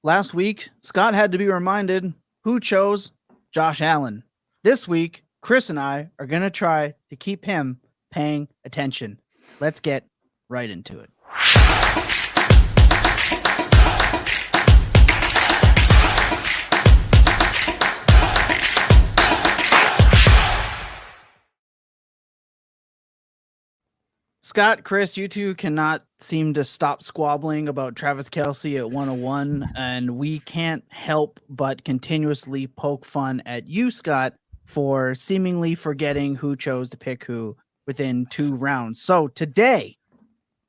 last week, Scott had to be reminded who chose Josh Allen. This week, Chris and I are going to try to keep him paying attention. Let's get right into it. Scott, Chris, you two cannot seem to stop squabbling about Travis Kelce at 101, and we can't help but continuously poke fun at you, Scott, for seemingly forgetting who chose to pick who within 2 rounds. So today,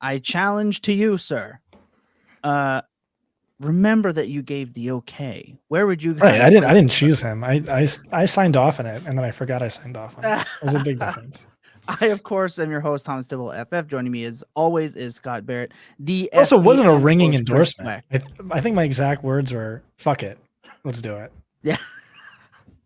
I challenge to you, sir. Remember that you gave the okay. Where would you? Right, I didn't choose him. I signed off on it, and then I forgot I signed off on it. There's a big difference. I, of course, am your host, Thomas Tipple, FF. Joining me as always is Scott Barrett. It also wasn't a ringing endorsement. I think my exact words were, fuck it. Let's do it. Yeah,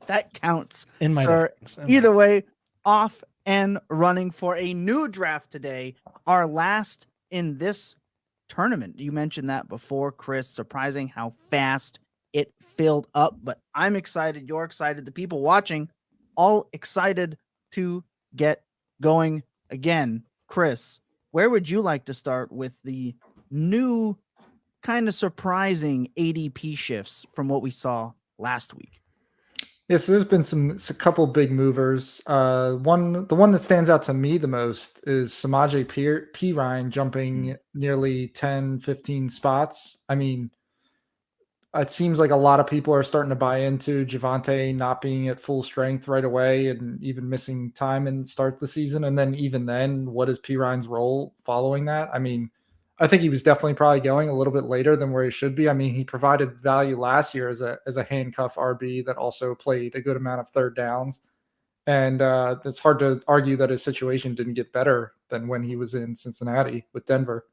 that counts. In my sir. Either way, off and running for a new draft today, our last in this tournament. You mentioned that before, Chris. Surprising how fast it filled up, but I'm excited. You're excited. The people watching, all excited to get going again. Chris, where would you like to start with the new kind of surprising ADP shifts from what we saw last week? Yes, there's been a couple big movers. The one that stands out to me the most is Samaje Perine jumping nearly 10, 15 spots. I mean, it seems like a lot of people are starting to buy into Javonte not being at full strength right away and even missing time and start the season. And then even then, what is Perine's role following that? I mean, I think he was definitely probably going a little bit later than where he should be. I mean, he provided value last year as a handcuff RB that also played a good amount of third downs. And it's hard to argue that his situation didn't get better than when he was in Cincinnati with Denver.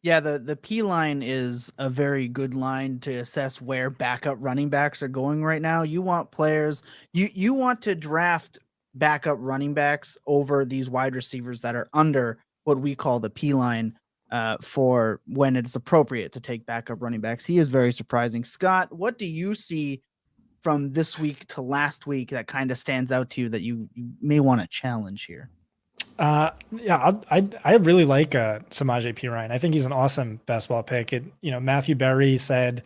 Yeah, the P line is a very good line to assess where backup running backs are going right now. You want players, you want to draft backup running backs over these wide receivers that are under what we call the P line for when it's appropriate to take backup running backs. He is very surprising. Scott, what do you see from this week to last week that kind of stands out to you that you may want to challenge here? Yeah, I really like Samaje Perine. I think he's an awesome best ball pick. Matthew Berry said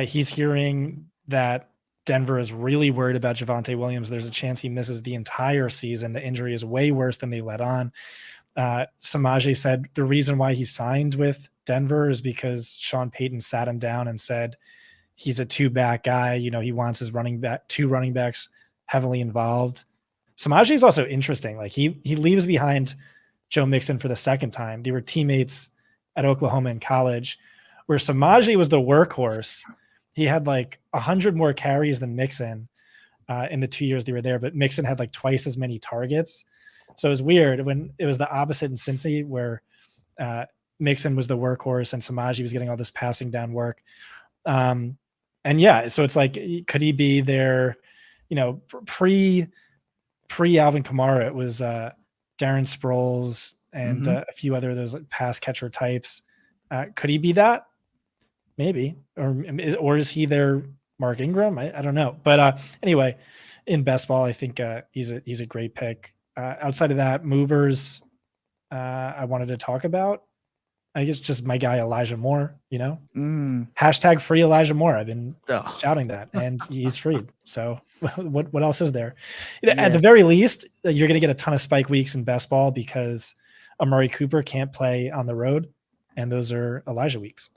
he's hearing that Denver is really worried about Javonte Williams. There's a chance he misses the entire season. The injury is way worse than they let on. Samaje said the reason why he signed with Denver is because Sean Payton sat him down and said he's a 2-back guy. He wants his two running backs heavily involved. Samaje is also interesting. Like he leaves behind Joe Mixon for the second time. They were teammates at Oklahoma in college, where Samaje was the workhorse. He had like 100 more carries than Mixon in the 2 years they were there, but Mixon had like twice as many targets. So it was weird when it was the opposite in Cincy, where Mixon was the workhorse and Samaje was getting all this passing down work. And yeah, so it's like, could he be there? Pre Alvin Kamara, it was Darren Sproles and a few other of those pass catcher types. Could he be that? Maybe, or is he their Mark Ingram? I don't know. But anyway, in best ball, I think he's a great pick. Outside of that, movers I wanted to talk about. I guess just my guy Elijah Moore. Hashtag free Elijah Moore. I've been shouting that, and he's freed. So what else is there? At the very least, you're going to get a ton of spike weeks in best ball because Amari Cooper can't play on the road, and those are Elijah weeks.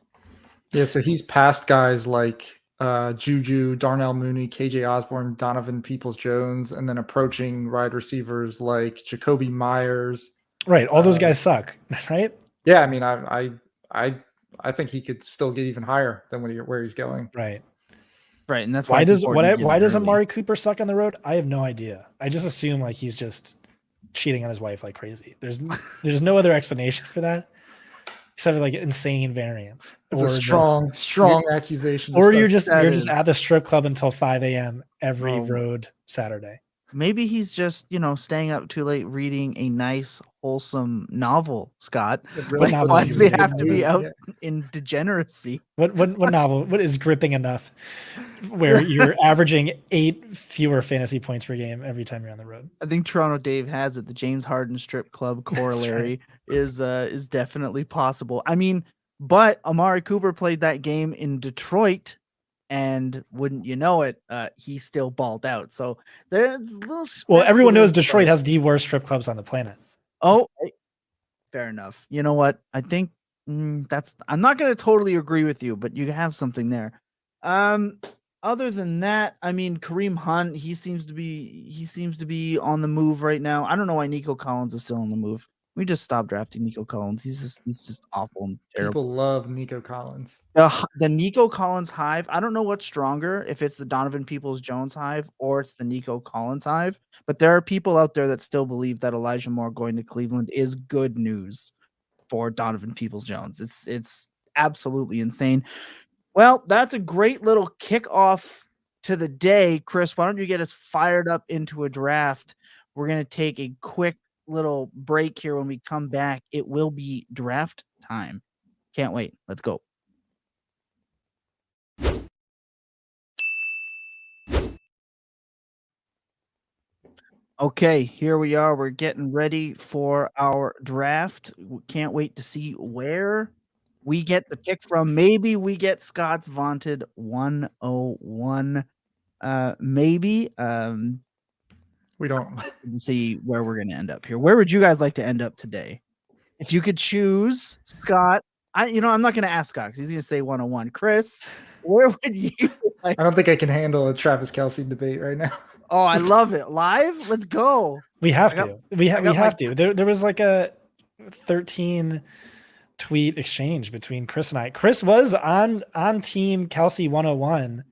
Yeah, so he's past guys like Juju, Darnell Mooney, KJ Osborne, Donovan Peoples-Jones, and then approaching wide receivers like Jacoby Myers. Right, all those guys suck, right? Yeah, I mean, I think he could still get even higher than where he's going. Right, and that's why does Amari Cooper suck on the road? I have no idea. I just assume like he's just cheating on his wife like crazy. There's no other explanation for that except for like insane variance. It's a strong accusation. Or you're just at the strip club until 5 a.m. every road Saturday. maybe he's just, staying up too late reading a nice, wholesome novel, Scott. Really novel Why is does he he reading? have to be Yeah. out in degeneracy? What novel? What is gripping enough where you're averaging 8 fewer fantasy points per game every time you're on the road? I think Toronto Dave has it. The James Harden strip club corollary is definitely possible. I mean, but Amari Cooper played that game in Detroit, and wouldn't you know it, he still balled out. So there's a little. Well, everyone knows speculative, Detroit but- has the worst strip clubs on the planet. Oh, fair enough. You know what? I think that's. I'm not going to totally agree with you, but you have something there. Other than that, I mean, Kareem Hunt, he seems to be on the move right now. I don't know why Nico Collins is still on the move. We just stopped drafting Nico Collins. He's just awful and terrible. People love Nico Collins. The Nico Collins hive, I don't know what's stronger, if it's the Donovan Peoples-Jones hive or it's the Nico Collins hive, but there are people out there that still believe that Elijah Moore going to Cleveland is good news for Donovan Peoples-Jones. It's absolutely insane. Well, that's a great little kickoff to the day. Chris, why don't you get us fired up into a draft? We're going to take a quick little break here. When we come back, it will be draft time. Can't wait. Let's go. Okay, here we are. We're getting ready for our draft. Can't wait to see where we get the pick from. Maybe we get Scott's vaunted 101. Maybe. We don't. See where we're going to end up here. Where would you guys like to end up today? If you could choose, Scott, I'm not going to ask Scott because he's going to say 101. Chris, where would you like? I don't think I can handle a Travis Kelce debate right now. Oh, I love it. Live? Let's go. We have to. We have to. There was like a 13 tweet exchange between Chris and I. Chris was on team Kelce 101,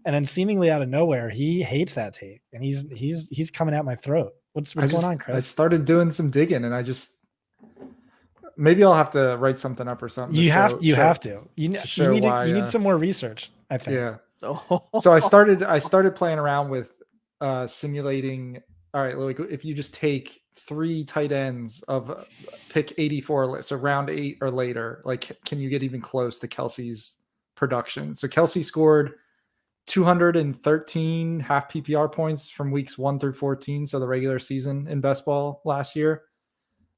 and then seemingly out of nowhere, he hates that take, and he's coming at my throat. What's going on, Chris? I started doing some digging, and I just maybe I'll have to write something up or something. You have to. You need some more research, I think. Yeah. So I started playing around with simulating. All right, like if you just take 3 tight ends of pick 84, so round 8 or later, like can you get even close to Kelce's production? So Kelce scored 213 half PPR points from weeks 1 through 14, so the regular season in best ball last year.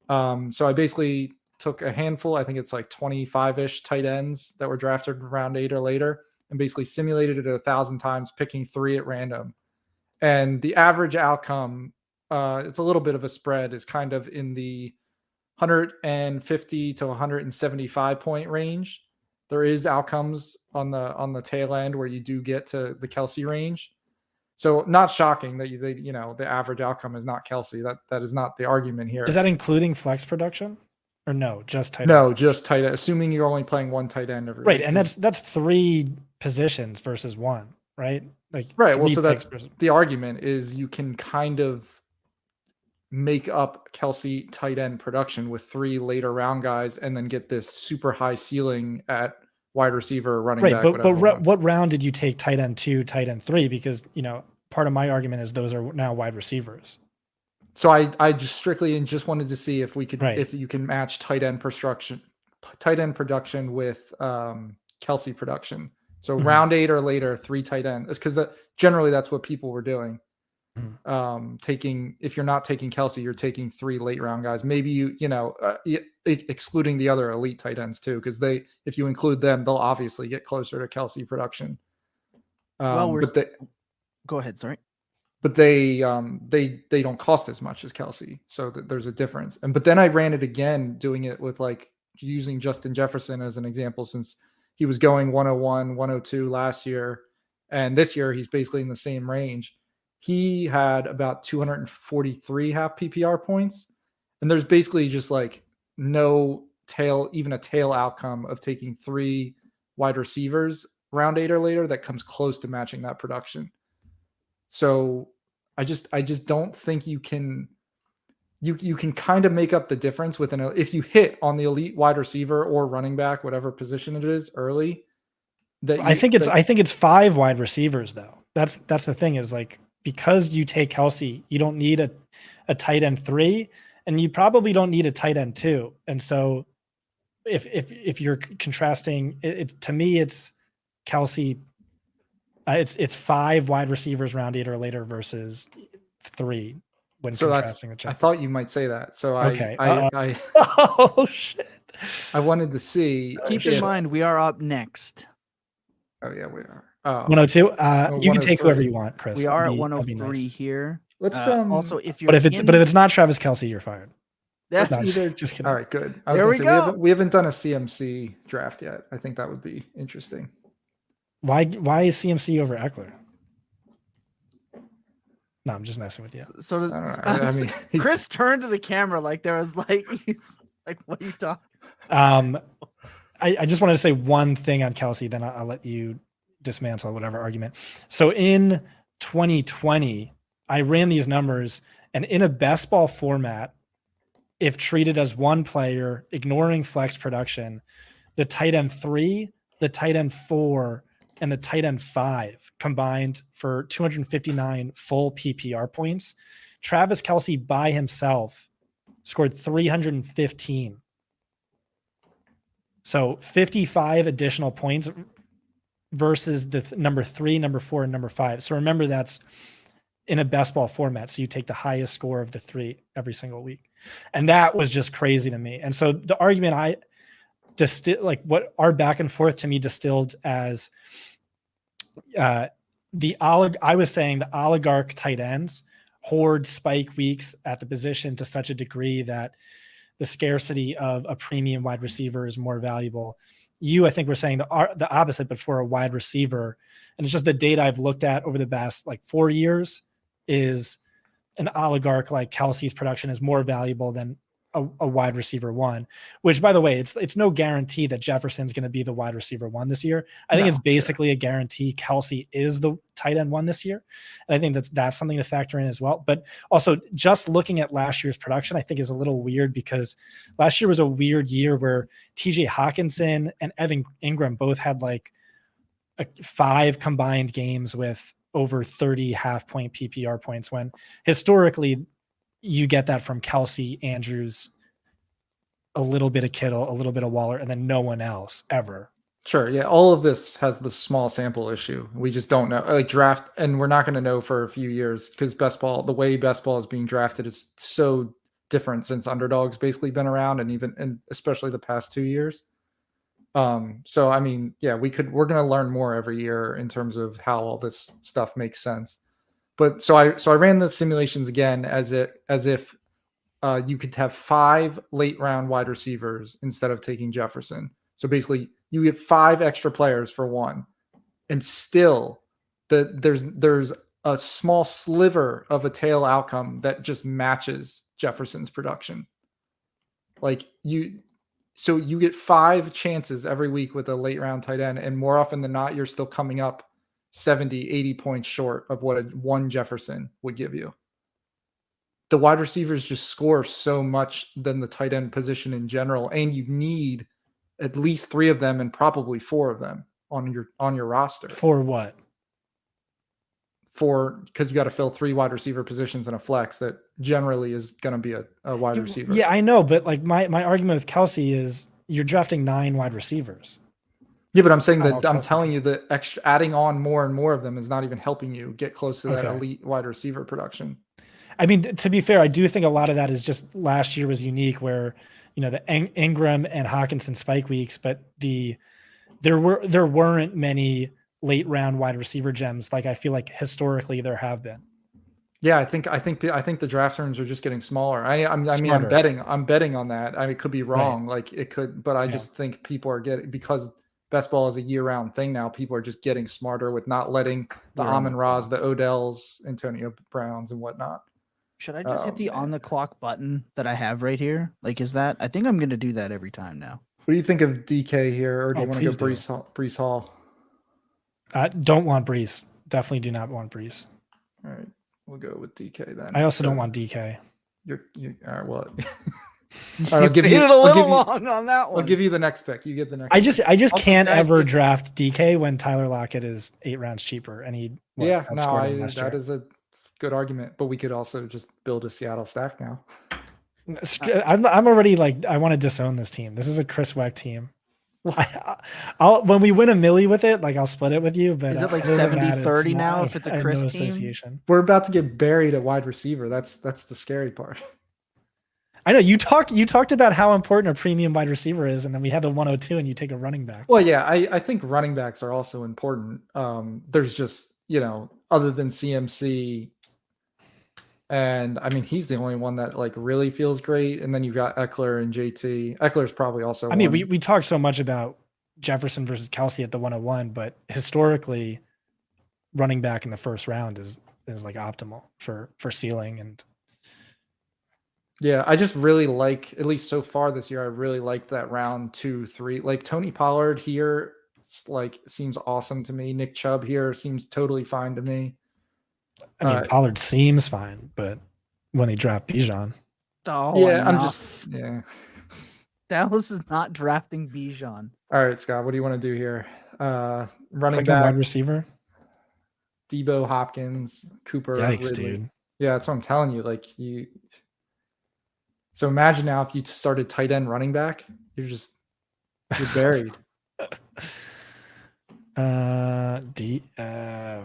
So I basically took a handful, I think it's like 25-ish tight ends that were drafted round 8 or later, and basically simulated it 1,000 times, picking 3 at random. And the average outcome, it's a little bit of a spread, is kind of in the 150 to 175 point range. There is outcomes on the tail end where you do get to the Kelce range. So not shocking that the average outcome is not Kelce. That is not the argument here. Is that including flex production, or no? Just tight end? No, just tight end. Assuming you're only playing 1 tight end every right, week. and that's 3 positions versus 1, right? Like right. Well, so that's the argument is you can kind of make up Kelce tight end production with 3 later round guys, and then get this super high ceiling at wide receiver, running back. But what round did you take tight end 2, tight end 3? Because part of my argument is those are now wide receivers. So I just strictly wanted to see if we could if you can match tight end production with Kelce production. So round 8 or later, 3 tight ends, because generally that's what people were doing. Taking, if you're not taking Kelce, you're taking 3 late round guys. Maybe excluding the other elite tight ends too, because if you include them, they'll obviously get closer to Kelce production. Go ahead. Sorry. But they don't cost as much as Kelce, so there's a difference. But then I ran it again, doing it with like using Justin Jefferson as an example, since he was going 101, 102 last year, and this year he's basically in the same range. He had about 243 half PPR points, and there's basically just like no tail, even a tail outcome of taking 3 wide receivers round 8 or later that comes close to matching that production. So I just don't think you can kind of make up the difference with if you hit on the elite wide receiver or running back, whatever position it is, early. I think it's 5 wide receivers though. That's the thing, is like, because you take Kelce, you don't need a tight end 3, and you probably don't need a tight end 2. And so if you're contrasting it, to me, it's Kelce. It's 5 wide receivers round 8 or later versus 3 when contrasting with I Jefferson. thought you might say that. So Okay. I Oh shit. I wanted to see. Keep in mind, we are up next. Oh yeah, we are. Oh, 102. You can take 103. whoever you want, Chris. We are at That'd be 103 nice. here. Let's Also, if you're But if it's not Travis Kelce, you're fired. that's No, either. just kidding. All right, good. I was There gonna we say, go. we haven't done a CMC draft yet. I think that would be interesting. Why is CMC over Eckler? No, I'm just messing with you. so does, I don't know. I mean, Chris turned to the camera like there was like he's like, what are you talking? I just wanted to say one thing on Kelce, then I'll let you dismantle whatever argument. So in 2020, I ran these numbers, and in a best ball format, if treated as one player, ignoring flex production, the tight end 3, the tight end 4, and the tight end 5 combined for 259 full PPR points. Travis Kelce by himself scored 315. So 55 additional points versus the number 3, number 4, and number 5. So remember, that's in a best ball format. So you take the highest score of the 3 every single week. And that was just crazy to me. And so the argument I distilled, what our back and forth to me distilled as I was saying the oligarch tight ends hoard spike weeks at the position to such a degree that the scarcity of a premium wide receiver is more valuable. I think we're saying the opposite, but for a wide receiver. And it's just the data I've looked at over the past 4 years is an oligarch like Kelce's production is more valuable than a wide receiver 1, which, by the way, it's no guarantee that Jefferson's going to be the wide receiver 1 this year. I think it's basically a guarantee Kelce is the tight end 1 this year. And I think that's something to factor in as well. But also, just looking at last year's production, I think is a little weird, because last year was a weird year where TJ Hawkinson and Evan Ingram both had 5 combined games with over 30 half-point PPR points, when historically you get that from Kelce, Andrews, a little bit of Kittle, a little bit of Waller, and then no one else ever. Sure. Yeah. All of this has the small sample issue. We just don't know. Draft, and we're not going to know for a few years, because the way best ball is being drafted is so different since Underdog's basically been around, and especially the past 2 years. So I mean, yeah, we're going to learn more every year in terms of how all this stuff makes sense. But so I ran the simulations again as if you could have 5 late round wide receivers instead of taking Jefferson. So basically, you get 5 extra players for 1, and still there's a small sliver of a tail outcome that just matches Jefferson's production. So you get 5 chances every week with a late round tight end, and more often than not, you're still coming up 70, 80 points short of what one Jefferson would give you. The wide receivers just score so much than the tight end position in general, and you need at least 3 of them and probably 4 of them on your roster. For what? Because you got to fill 3 wide receiver positions in a flex that generally is going to be a wide receiver. Yeah, I know, but my argument with Kelce is you're drafting 9 wide receivers. Yeah, but I'm saying that I'm telling you that adding on more and more of them is not even helping you get close to that elite wide receiver production. I mean, to be fair, I do think a lot of that is just last year was unique, where the Ingram and Hawkinson spike weeks, but there weren't many late round wide receiver gems like I feel like historically there have been. Yeah, I think the draft rooms are just getting smaller. I'm betting on that. I mean, it could be wrong, right. It could, but I just think people are getting, because best ball is a year-round thing now, people are just getting smarter with not letting the Amon-Ra's, the Odells, Antonio Browns, and whatnot. Should I just hit the on the clock button that I have right here? Is that? I think I'm going to do that every time now. What do you think of DK here, or do you want to go Breece Hall? Don't want Breece. Definitely do not want Breece. All right, we'll go with DK then. I also don't want DK. You're all right. Well, I'll give you a little long on that one. I'll give you the next pick. You get the next. I just can't ever draft DK when Tyler Lockett is 8 rounds cheaper, and that is a good argument. But we could also just build a Seattle stack now. I'm already like, I want to disown this team. This is a Chris Wecht team. I'll when we win a milli with it, like I'll split it with you. But Is it like other than that, 70-30 now not- if it's a I have Chris no team? association. We're about to get buried at wide receiver. That's the scary part. I know you talked about how important a premium wide receiver is, and then we have the 102, and you take a running back. Well, yeah, I think running backs are also important. There's just, other than CMC, and I mean, he's the only one that like really feels great. And then you've got Eckler and JT. Eckler's probably also. I mean, we talked so much about Jefferson versus Kelce at the 101, but historically, running back in the first round is like optimal for ceiling. And yeah, I just really like, at least so far this year, I really like that round 2, 3. Like Tony Pollard here, like seems awesome to me. Nick Chubb here seems totally fine to me. I mean, Pollard seems fine, but when they draft Bijan, yeah. Dallas is not drafting Bijan. All right, Scott, what do you want to do here? Running second back, wide receiver. Debo, Hopkins, Cooper. Yikes, Ridley. dude. Yeah, that's what I'm telling you. Like so imagine now if you started tight end running back, you're buried.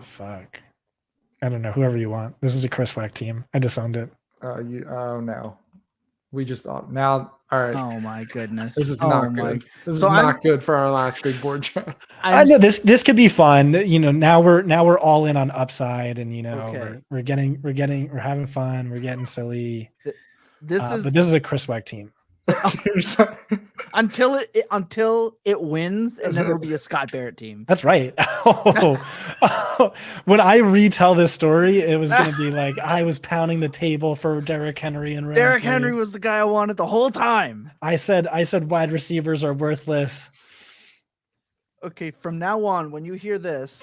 Fuck. I don't know. Whoever you want. This is a Chris Wecht team. I disowned it. Oh no. We just thought now. All right. Oh my goodness. This is not good. This is So not good for our last big board draft. I know this could be fun. Now we're all in on upside, and Okay. we're having fun. We're getting silly. but this is a Chris Wecht team. until it wins, and then it'll be a Scott Barrett team. That's right. When I retell this story, it was going to be like I was pounding the table for Derrick Henry and Derrick Henry was the guy I wanted the whole time. I said wide receivers are worthless. Okay, from now on, when you hear this,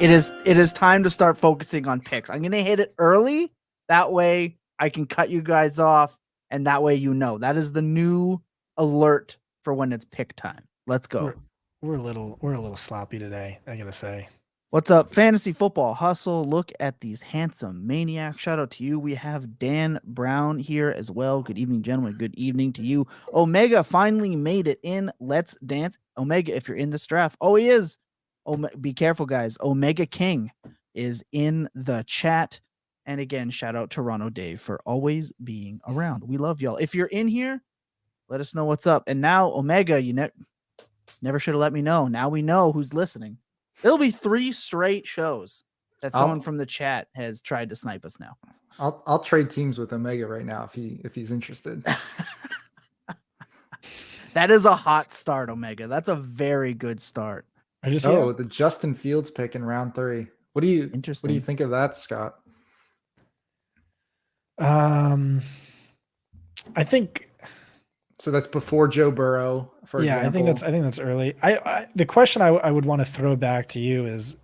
it is time to start focusing on picks. I'm gonna hit it early. That way I can cut you guys off, and that way that is the new alert for when it's pick time. Let's go. We're a little sloppy today, I gotta say. What's up, Fantasy Football Hustle? Look at these handsome maniacs. Shout out to you. We have Dan Brown here as well. Good evening, gentlemen. Good evening to you. Omega finally made it in. Let's dance. Omega, if you're in this draft. Oh, he is. Be careful, guys. Omega King is in the chat. And again, shout out Toronto Dave for always being around. We love y'all. If you're in here, let us know what's up. And now, Omega, you never should have let me know. Now we know who's listening. It'll be 3 straight shows that someone from the chat has tried to snipe us now. I'll trade teams with Omega right now if he's interested. That is a hot start, Omega. That's a very good start. The Justin Fields pick in round 3. What do you think of that, Scott? I think so. That's before Joe Burrow. For example. I think that's early. The question I would want to throw back to you is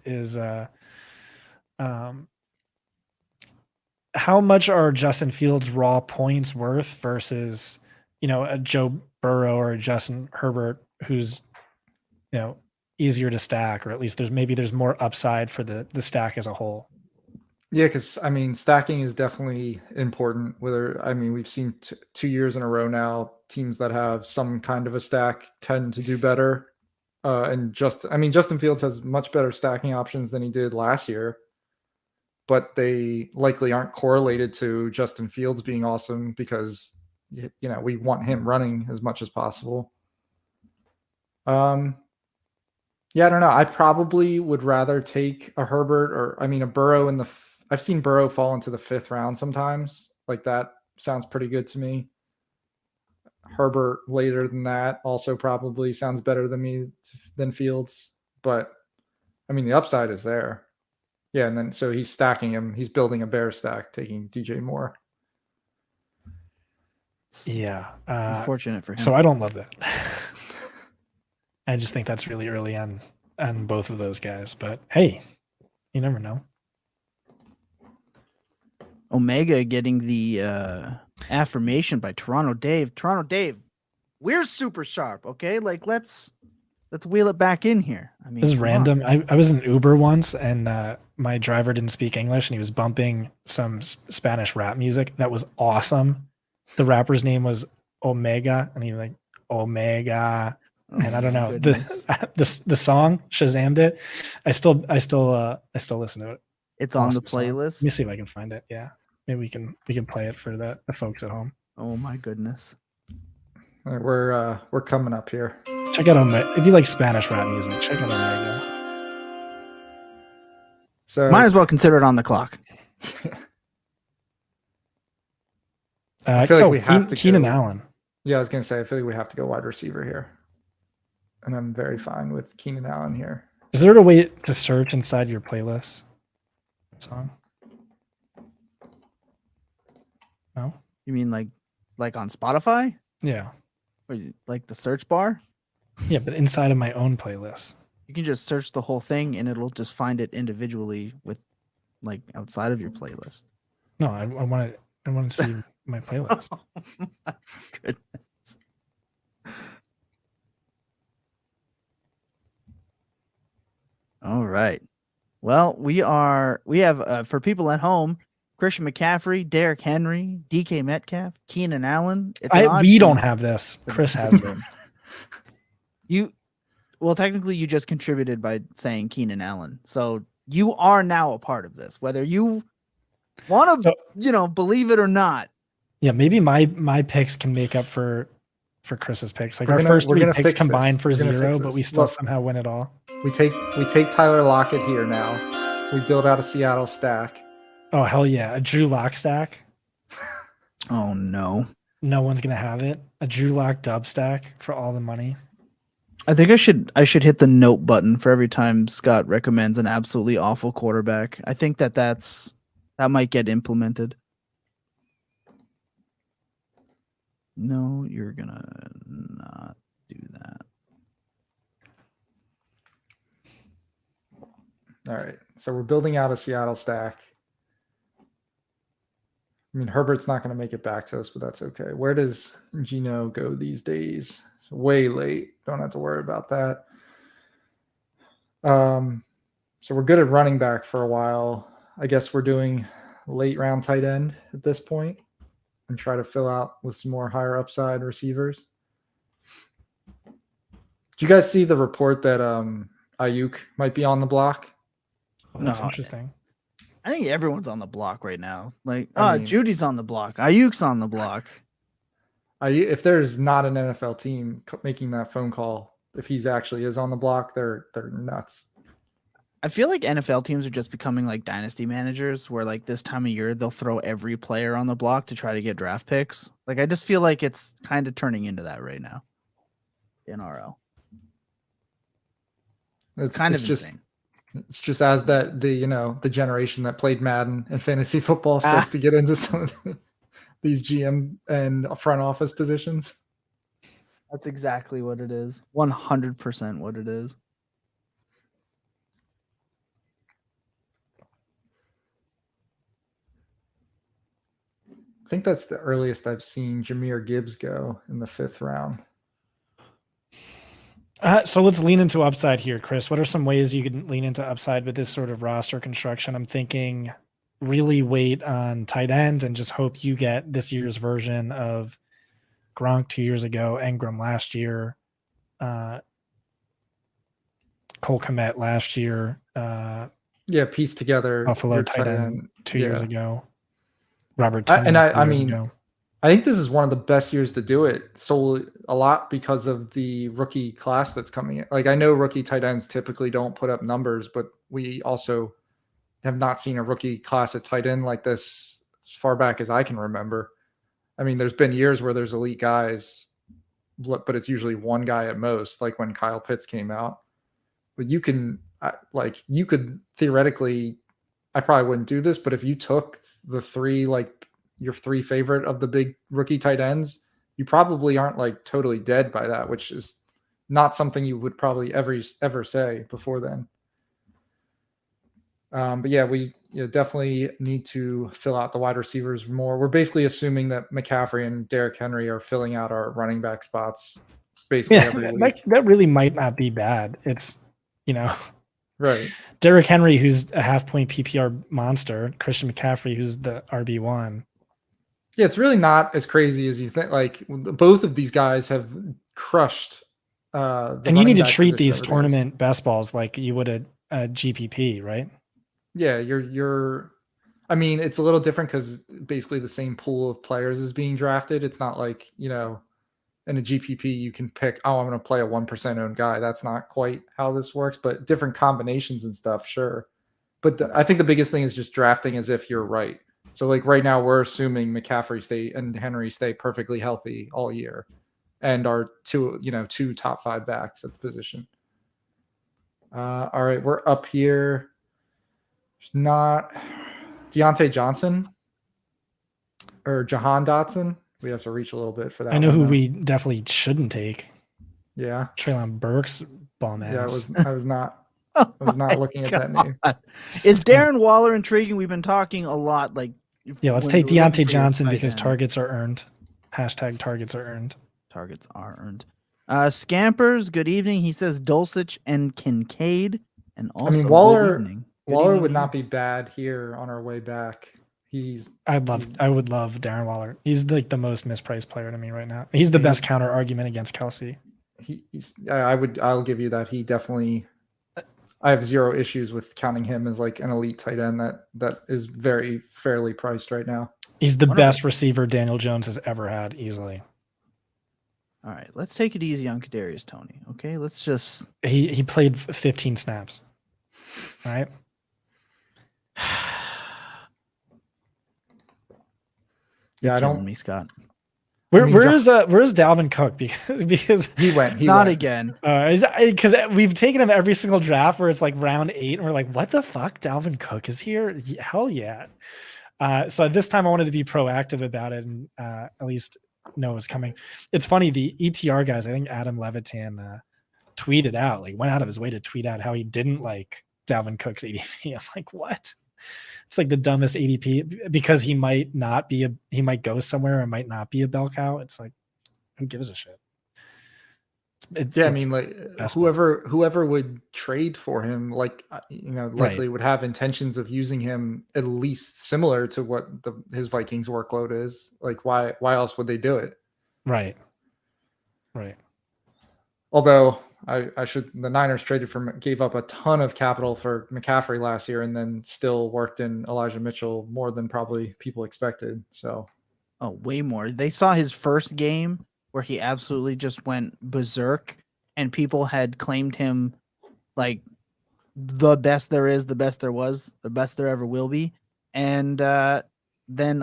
how much are Justin Fields raw points worth versus a Joe Burrow or a Justin Herbert who's easier to stack, or at least there's more upside for the stack as a whole. Yeah, because I mean, stacking is definitely important. We've seen 2 years in a row now, teams that have some kind of a stack tend to do better. Justin Fields has much better stacking options than he did last year, but they likely aren't correlated to Justin Fields being awesome because we want him running as much as possible. Yeah, I don't know. I probably would rather take a Herbert or a Burrow I've seen Burrow fall into the 5th round sometimes. Like that sounds pretty good to me. Herbert later than that also probably sounds better than Fields. But the upside is there. Yeah, and then so he's stacking him. He's building a bear stack, taking DJ Moore. Yeah. Unfortunate for him. So I don't love that. I just think that's really early on both of those guys. But hey, you never know. Omega getting the affirmation by Toronto Dave. Toronto Dave, we're super sharp, okay? Like let's wheel it back in here. This is random. I was in Uber once, and my driver didn't speak English and he was bumping some Spanish rap music that was awesome. The rapper's name was Omega, and he like Omega, and I don't know the song Shazammed it. I still listen to it. It's on the Awesome song. playlist. Let me see if I can find it. Yeah, maybe we can play it for the folks at home. Oh my goodness. All right, we're coming up here. Check out Omega. If you like Spanish rap music, check out Omega. So Might as well consider it on the clock. I feel like we have to Keenan go- Allen. Yeah, I was gonna say I feel like we have to go wide receiver here, and I'm very fine with Keenan Allen here. Is there a way to search inside your playlist song? No. You mean like on Spotify? Yeah. Or like the search bar? Yeah, but inside of my own playlist. You can just search the whole thing and it'll just find it individually with like outside of your playlist. No, I want to see my playlist. Oh my goodness. All right. Well, we have for people at home, Christian McCaffrey, Derrick Henry, DK Metcalf, Keenan Allen. It's an odd We team. don't have this. Chris has this. Well, technically, you just contributed by saying Keenan Allen, so you are now a part of this, whether you want to, believe it or not. Yeah, maybe my picks can make up for Chris's picks. Like We're our gonna- first we're 3 gonna picks fix combined this. for We're gonna 0, fix but we this. still Look. somehow win it all. We take Tyler Lockett here now. We build out a Seattle stack. Oh hell yeah, a Drew Lock stack. Oh no. No one's gonna have it. A Drew Lock dub stack for all the money. I think I should hit the note button for every time Scott recommends an absolutely awful quarterback. I think that might get implemented. No, you're gonna not do that. All right, so we're building out a Seattle stack. I mean, Herbert's not going to make it back to us, but that's okay. Where does Geno go these days? It's way late. Don't have to worry about that. So we're good at running back for a while. I guess we're doing late round tight end at this point and try to fill out with some more higher upside receivers. Did you guys see the report that Ayuk might be on the block? Oh, that's No. interesting. I think everyone's on the block right now. Like, I mean- Judy's on the block. Ayuk's on the block. If there's not an NFL team making that phone call, if he's actually is on the block, they're nuts. I feel like NFL teams are just becoming like dynasty managers where like this time of year they'll throw every player on the block to try to get draft picks. Like I just feel like it's kind of turning into that right now in RL. It's Kind it's of just insane. it's just as that the generation that played Madden and fantasy football starts to get into some of these GM and front office positions. That's exactly what it is. 100% what it is. I think that's the earliest I've seen Jahmyr Gibbs go in the 5th round. So let's lean into upside here, Chris. What are some ways you can lean into upside with this sort of roster construction? I'm thinking really wait on tight end and just hope you get this year's version of Gronk 2 years ago, Engram last year, Cole Kmet last year, Yeah, piece together Buffalo your tight end 2 years Yeah. ago, Robert I- and Tonyan I 2 years mean, ago. I think this is one of the best years to do it. So a lot because of the rookie class that's coming in. Like I know rookie tight ends typically don't put up numbers, but we also have not seen a rookie class at tight end like this as far back as I can remember. I mean, there's been years where there's elite guys, but it's usually one guy at most, like when Kyle Pitts came out. But you could theoretically, I probably wouldn't do this, but if you took the three, like your 3 favorite of the big rookie tight ends, you probably aren't like totally dead by that, which is not something you would probably ever say before then. But yeah, we definitely need to fill out the wide receivers more. We're basically assuming that McCaffrey and Derrick Henry are filling out our running back spots basically every week. That really might not be bad. It's, Right. Derrick Henry, who's a half-point PPR monster. Christian McCaffrey, who's the RB1. Yeah, it's really not as crazy as you think. Like both of these guys have crushed. And you need to treat these tournament best balls like you would a GPP, right? Yeah, you're. I mean, it's a little different because basically the same pool of players is being drafted. It's not like, in a GPP you can pick, oh, I'm going to play a 1% owned guy. That's not quite how this works, but different combinations and stuff, sure. But I think the biggest thing is just drafting as if you're right. So like right now we're assuming McCaffrey and Henry stay perfectly healthy all year and are two top 5 backs at the position. All right, we're up here. There's not Deontay Johnson or Jahan Dotson. We have to reach a little bit for that. I know who we definitely shouldn't take. Yeah. Treylon Burks, bum ass. Yeah, I was not looking at that name. Is Darren Waller intriguing? We've been talking a lot. Let's take Deontay Johnson because targets are earned. # targets are earned. Targets are earned. Scampers, good evening. He says Dulcich and Kincaid. And also, Waller. good evening. Waller would not be bad here on our way back. I would love Darren Waller. He's like the most mispriced player to me right now. He's the best counter argument against Kelce. I'll give you that. He definitely. I have zero issues with counting him as like an elite tight end that is very fairly priced right now. He's the best receiver Daniel Jones has ever had, easily. All right, let's take it easy on Kadarius Toney. Okay, let's just. He played 15 snaps. All right. Yeah, I don't. Me, Scott. Where's Dalvin Cook? Because he went again. Because we've taken him every single draft where it's like round 8, and we're like, what the fuck? Dalvin Cook is here? Hell yeah. So this time I wanted to be proactive about it and at least know it was coming. It's funny, the ETR guys, I think Adam Levitan tweeted out, went out of his way to tweet out how he didn't like Dalvin Cook's ADP. I'm like, what? It's like the dumbest ADP because he might go somewhere and might not be a bell cow. It's like, who gives a shit? Whoever would trade for him, likely would have intentions of using him at least similar to what his Vikings workload is. Like, why else would they do it? Right. Although the Niners gave up a ton of capital for McCaffrey last year and then still worked in Elijah Mitchell more than probably people expected. So, way more. They saw his first game where he absolutely just went berserk, and people had claimed him like the best there is, the best there was, the best there ever will be. And then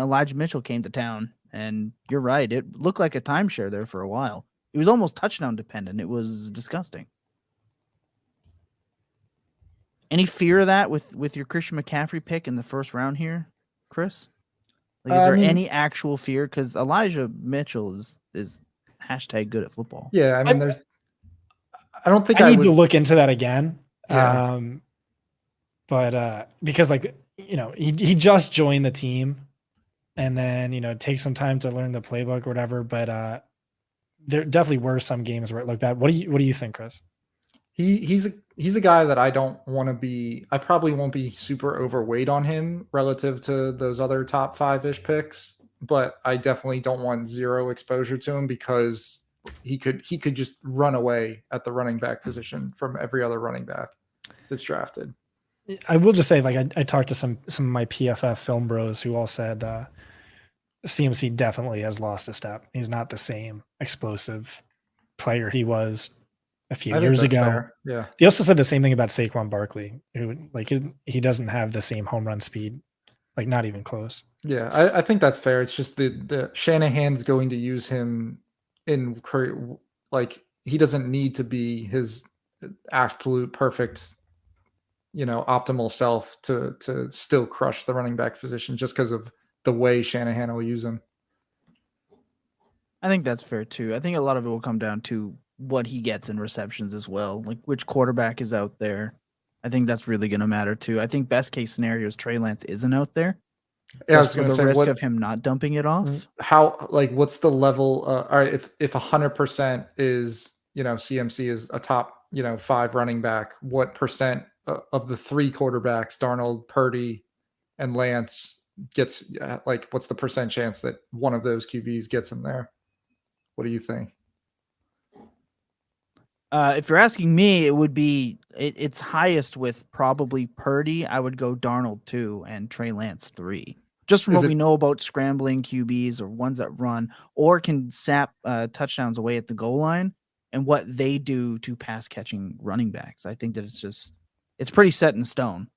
Elijah Mitchell came to town, and you're right. It looked like a timeshare there for a while. It was almost touchdown dependent. It was disgusting. Any fear of that with your Christian McCaffrey pick in the first round here, Chris? Is there any actual fear? Because Elijah Mitchell is #good at football. Yeah, I mean, I don't think I need to look into that again. Yeah. But because he just joined the team, and then take some time to learn the playbook or whatever. But there definitely were some games where it looked bad. What do you think, Chris? He's a guy that I don't want to be. I probably won't be super overweight on him relative to those other top 5-ish picks, but I definitely don't want zero exposure to him because he could just run away at the running back position from every other running back that's drafted. I will just say, I talked to some of my PFF film bros who all said CMC definitely has lost a step. He's not the same explosive player he was a few years ago. Fair. Yeah. They also said the same thing about Saquon Barkley, who he doesn't have the same home run speed, not even close. Yeah, I think that's fair. It's just the Shanahan's going to use him in he doesn't need to be his absolute perfect, optimal self to still crush the running back position just because of the way Shanahan will use him. I think that's fair too. I think a lot of it will come down to what he gets in receptions as well, like which quarterback is out there. I think that's really going to matter too. I think best case scenario is Trey Lance isn't out there. Yeah, I was going to say, risk of him not dumping it off. How what's the level? All right, if 100% is CMC is a top 5 running back, what percent of the three quarterbacks, Darnold, Purdy, and Lance, gets like what's the percent chance that one of those QBs gets him there? What do you think? If you're asking me, it would be it's highest with probably Purdy. I would go Darnold 2 and Trey Lance 3. Just from Is what it- we know about scrambling QBs or ones that run or can sap touchdowns away at the goal line and what they do to pass catching running backs. I think that it's pretty set in stone.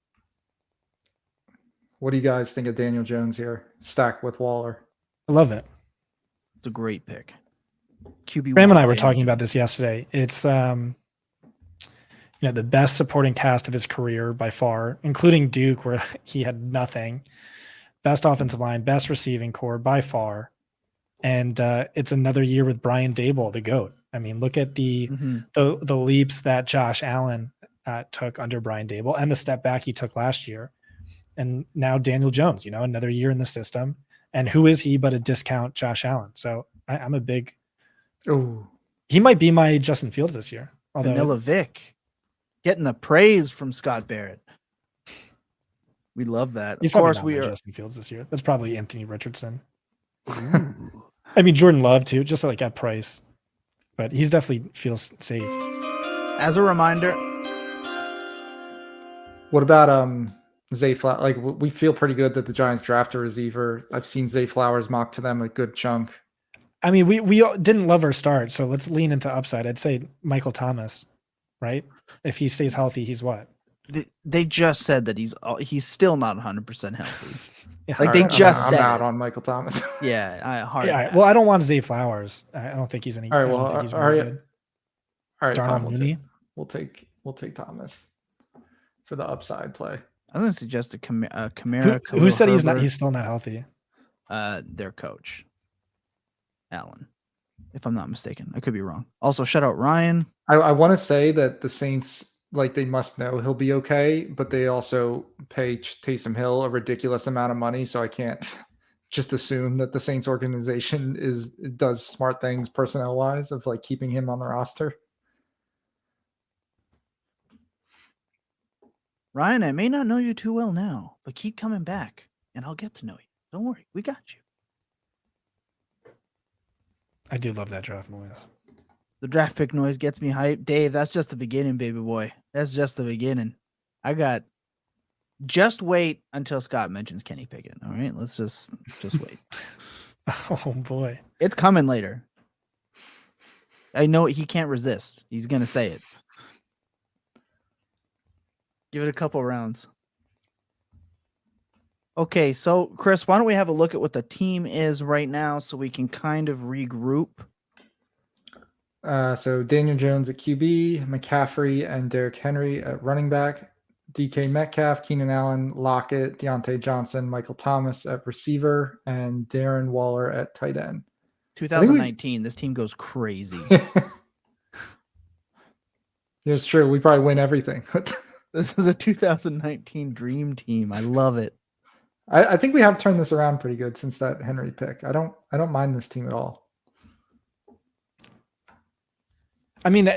What do you guys think of Daniel Jones here, stacked with Waller? I love it. It's a great pick. QB. Graham and I were talking about this yesterday. It's the best supporting cast of his career by far, including Duke, where he had nothing. Best offensive line, best receiving core by far, and it's another year with Brian Daboll, the GOAT. I mean, look at the leaps that Josh Allen took under Brian Daboll, and the step back he took last year, and now Daniel Jones. Another year in the system, and who is he but a discount Josh Allen? So I'm a big. Oh, he might be my Justin Fields this year. Although Vanilla Vic getting the praise from Scott Barrett. We love that. He's of course, probably we not my are. Justin Fields this year. That's probably Anthony Richardson. I mean, Jordan Love too, just like at price, but he's definitely feels safe. As a reminder, what about Zay Flowers? Like, we feel pretty good that the Giants draft a receiver. I've seen Zay Flowers mocked to them a good chunk. I mean, we all didn't love our start, so let's lean into upside. I'd say Michael Thomas, right? If he stays healthy, he's what? they just said that he's still not 100% healthy. Yeah, Like all they right. just I'm said out it. on Michael Thomas. Yeah, hard. Yeah, well, I don't want Zay Flowers. I don't think he's any. All right, I don't well, think he's all very right. good. All right, Darnell fine, Mooney. we'll take Thomas for the upside play. I'm going to suggest a Kamara. Who said he's not? Herbert, He's still not healthy. their coach, Allen, if I'm not mistaken. I could be wrong. Also, shout out Ryan. I want to say that the Saints, like, they must know he'll be okay, but they also pay Taysom Hill a ridiculous amount of money, so I can't just assume that the Saints organization does smart things personnel wise of like keeping him on the roster. Ryan, I may not know you too well now, but keep coming back, and I'll get to know you. Don't worry, we got you. I do love that draft noise. The draft pick noise gets me hyped. Dave, that's just the beginning, baby boy. That's just the beginning. Just wait until Scott mentions Kenny Pickett. All right, let's just wait. Oh boy, It's coming later. I know he can't resist. He's gonna say it. Give it a couple rounds. Okay, so Chris, why don't we have a look at what the team is right now so we can kind of regroup? So Daniel Jones at QB, McCaffrey and Derrick Henry at running back, DK Metcalf, Keenan Allen, Lockett, Deontay Johnson, Michael Thomas at receiver, and Darren Waller at tight end. 2019, this team goes crazy. It's true. We probably win everything. This is the 2019 dream team. I love it. I think we have turned this around pretty good since that Henry pick. I don't mind this team at all. I mean,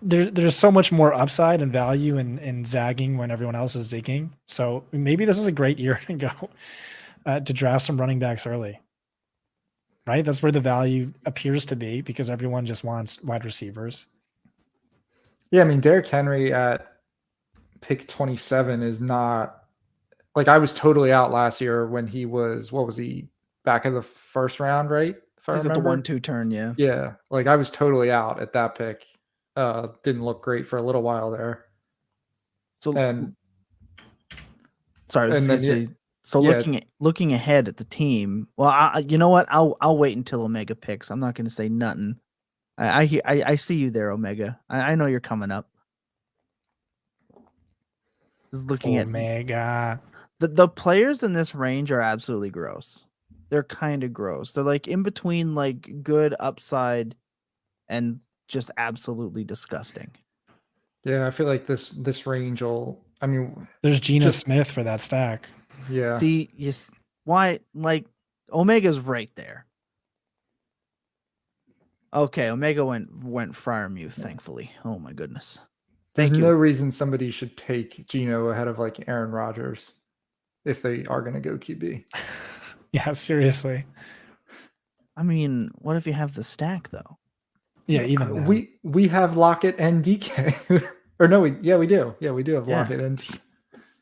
there's so much more upside and value in zagging when everyone else is zigging. So maybe this is a great year to go to draft some running backs early. Right? That's where the value appears to be because everyone just wants wide receivers. Yeah, I mean, Derrick Henry at pick 27 is not like I was totally out last year when he was, what was he, back of the first round, right? If I He's at the remember. 1-2 turn, yeah. Yeah, like I was totally out at that pick. Didn't look great for a little while there. So And sorry, I was and gonna then, say. So looking ahead at the team, well, you know what? I'll wait until Omega picks. I'm not going to say nothing. I see you there, Omega. I know you're coming up. Just looking at Omega. the players in this range are absolutely gross. They're kind of gross. They're like in between like good upside and just absolutely disgusting. yeah, I feel like this range will. I mean, There's Geno just- Smith for that stack. yeah. See, why like Omega's right there. Okay, Omega went Friar Muth, thankfully. Oh my goodness. There's Thank no you. reason somebody should take Geno ahead of like Aaron Rodgers if they are going to go QB. Yeah, seriously. I mean, what if you have the stack though? Yeah, even then. we have Lockett and DK. Or no, we do. Yeah, we do have Yeah. Lockett and DK.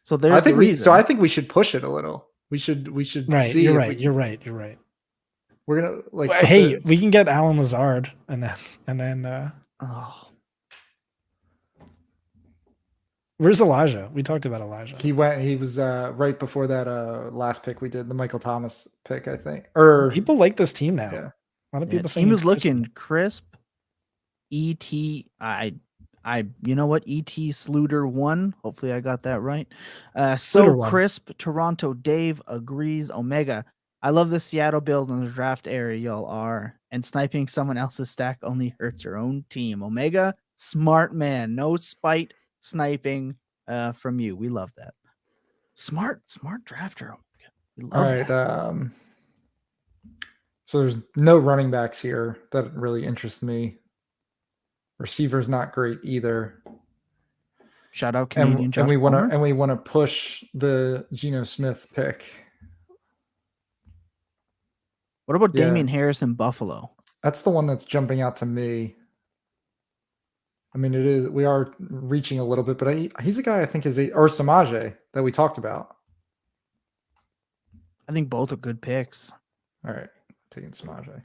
So there's the reason. I think we should push it a little. We should Right, see you're if right. we You're right. You're right. we're gonna like Well, put hey, the, we can get Alan Lazard and then Oh, where's Elijah? We talked about Elijah. he was right before that last pick we did, the Michael Thomas pick, I think. Or People like this team now. yeah. A lot of yeah, people saying team it's is looking crisp. ET, you know what? ET Sluter 1. Hopefully I got that right. So Sluter 1. crisp. Toronto Dave agrees. Omega. I love the Seattle build in the draft area, y'all are. And sniping someone else's stack only hurts your own team. Omega, smart man. No spite sniping from you. We love that. Smart drafter. Omega. We love All right. that. So there's no running backs here that really interest me. Receiver's not great either. Shout out Canadian And Josh we want Palmer. to push the Geno Smith pick. What about Yeah. Damian Harris in Buffalo? That's the one that's jumping out to me. I mean, it is. We are reaching a little bit, but he's a guy I think or Samaje that we talked about. I think both are good picks. All right, taking Samaje.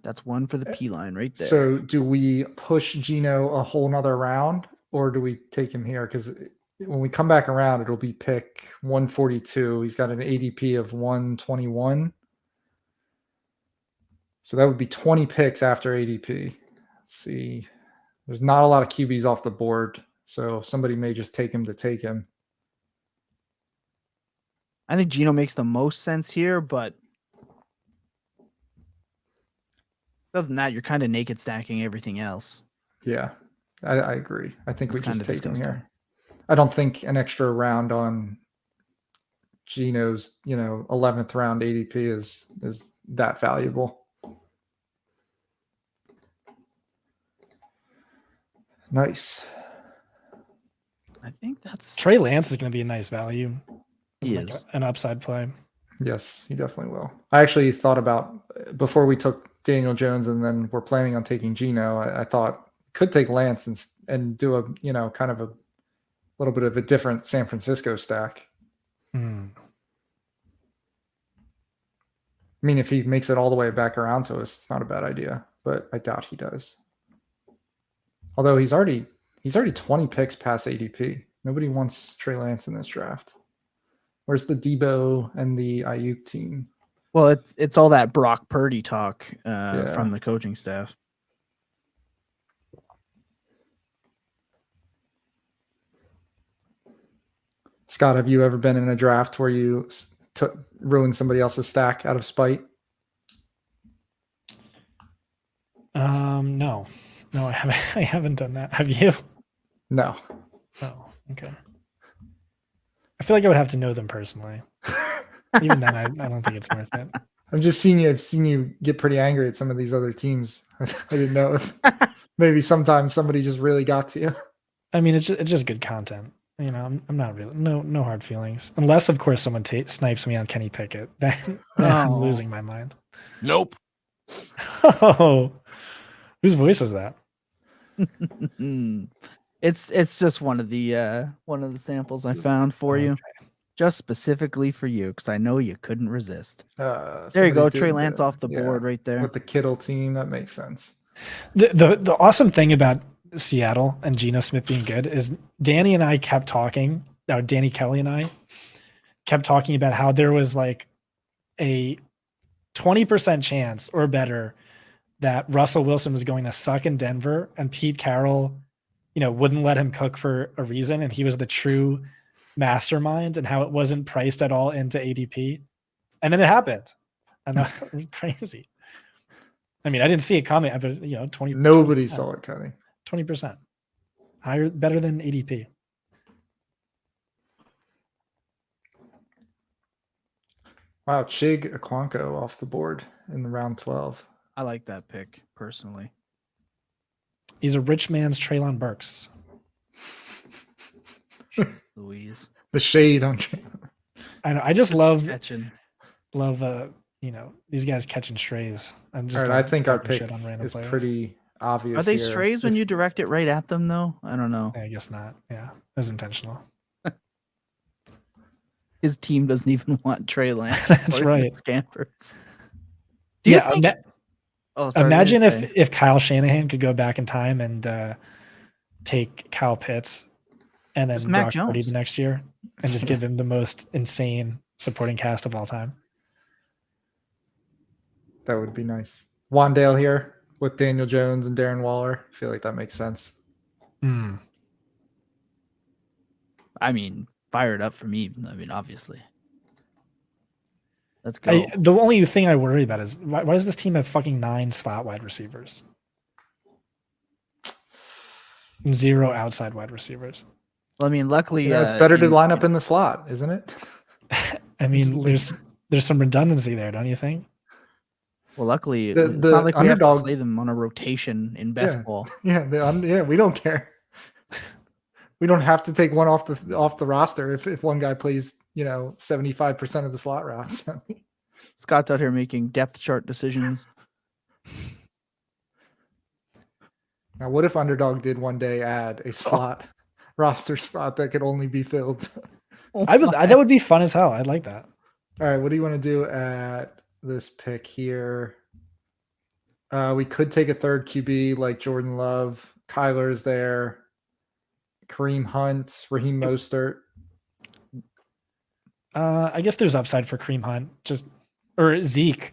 That's one for the P line right there. So, do we push Geno a whole nother round, or do we take him here? Because when we come back around, it'll be pick 142. He's got an ADP of 121. So that would be 20 picks after ADP. Let's see. There's not a lot of QBs off the board, so somebody may just take him to take him. I think Geno makes the most sense here, but other than that, you're kind of naked stacking everything else. Yeah, I agree. I think we just take him disgusting. here. I don't think an extra round on Geno's, 11th round ADP is that valuable. Nice. I think that's Trey Lance is going to be a nice value. He Like is. an upside play. Yes, he definitely will. I actually thought about before we took Daniel Jones and then we're planning on taking Geno. I thought could take Lance and do a kind of a little bit of a different San Francisco stack. Hmm. I mean, if he makes it all the way back around to us, it's not a bad idea, but I doubt he does. Although he's already 20 picks past ADP. Nobody wants Trey Lance in this draft. Where's the Debo and the Ayuk team? Well, it's all that Brock Purdy talk from the coaching staff. Scott, have you ever been in a draft where you ruined somebody else's stack out of spite? No, I haven't. I haven't done that. Have you? No. Oh, okay. I feel like I would have to know them personally. Even then, I don't think it's worth it. I've seen you get pretty angry at some of these other teams. I didn't know if maybe sometimes somebody just really got to you. I mean, it's just good content. I'm not really no hard feelings, unless of course someone snipes me on Kenny Pickett. Then I'm losing my mind. Nope. Oh, whose voice is that? It's just one of the samples I found for you, just specifically for you, because I know you couldn't resist. There you go, Trey Lance off the board right there with the Kittle team. That makes sense. The awesome thing about Seattle and Geno Smith being good is Danny and I kept talking. Now Danny Kelly and I kept talking about how there was like a 20% chance or better that Russell Wilson was going to suck in Denver and Pete Carroll, wouldn't let him cook for a reason. And he was the true mastermind and how it wasn't priced at all into ADP. And then it happened. And that was crazy. I mean, I didn't see it coming, but 20. Nobody 20%. saw it coming. 20%. Higher, better than ADP. Wow, Chig Okonkwo off the board in the round 12. I like that pick personally. He's a rich man's Treylon Burks. Louise. The shade on. I know. I just love catching. these guys catching strays. I'm just All right, I love think our talking pick shit on random is players. pretty obvious. Are they here. strays when you direct it right at them, though? I don't know. I guess not. Yeah, that's intentional. His team doesn't even want Trey Lance. That's or right. Scampers. Do you Yeah, think? Sorry, imagine what did you say? if Kyle Shanahan could go back in time and take Kyle Pitts and then Just Mac Brock Purdy Jones. the next year and just give him the most insane supporting cast of all time. That would be nice. Wandale here with Daniel Jones and Darren Waller. I feel like that makes sense. Mm. I mean, fire it up for me. I mean, obviously. Let's go. The only thing I worry about is why does this team have fucking 9 slot wide receivers? 0 outside wide receivers. Well, I mean, luckily, It's better to line up in the slot, isn't it? I mean, there's some redundancy there, don't you think? Well, luckily, The it's not like we have to underdog- play them on a rotation in best ball. Yeah, we don't care. We don't have to take one off the roster if one guy plays 75% of the slot routes. Scott's out here making depth chart decisions. Now, what if Underdog did one day add a slot roster spot that could only be filled? That would be fun as hell. I'd like that. All right, what do you want to do at this pick here? We could take a third QB like Jordan Love. Kyler's there. Kareem Hunt, Raheem Mostert. I guess there's upside for Kareem Hunt, or Zeke.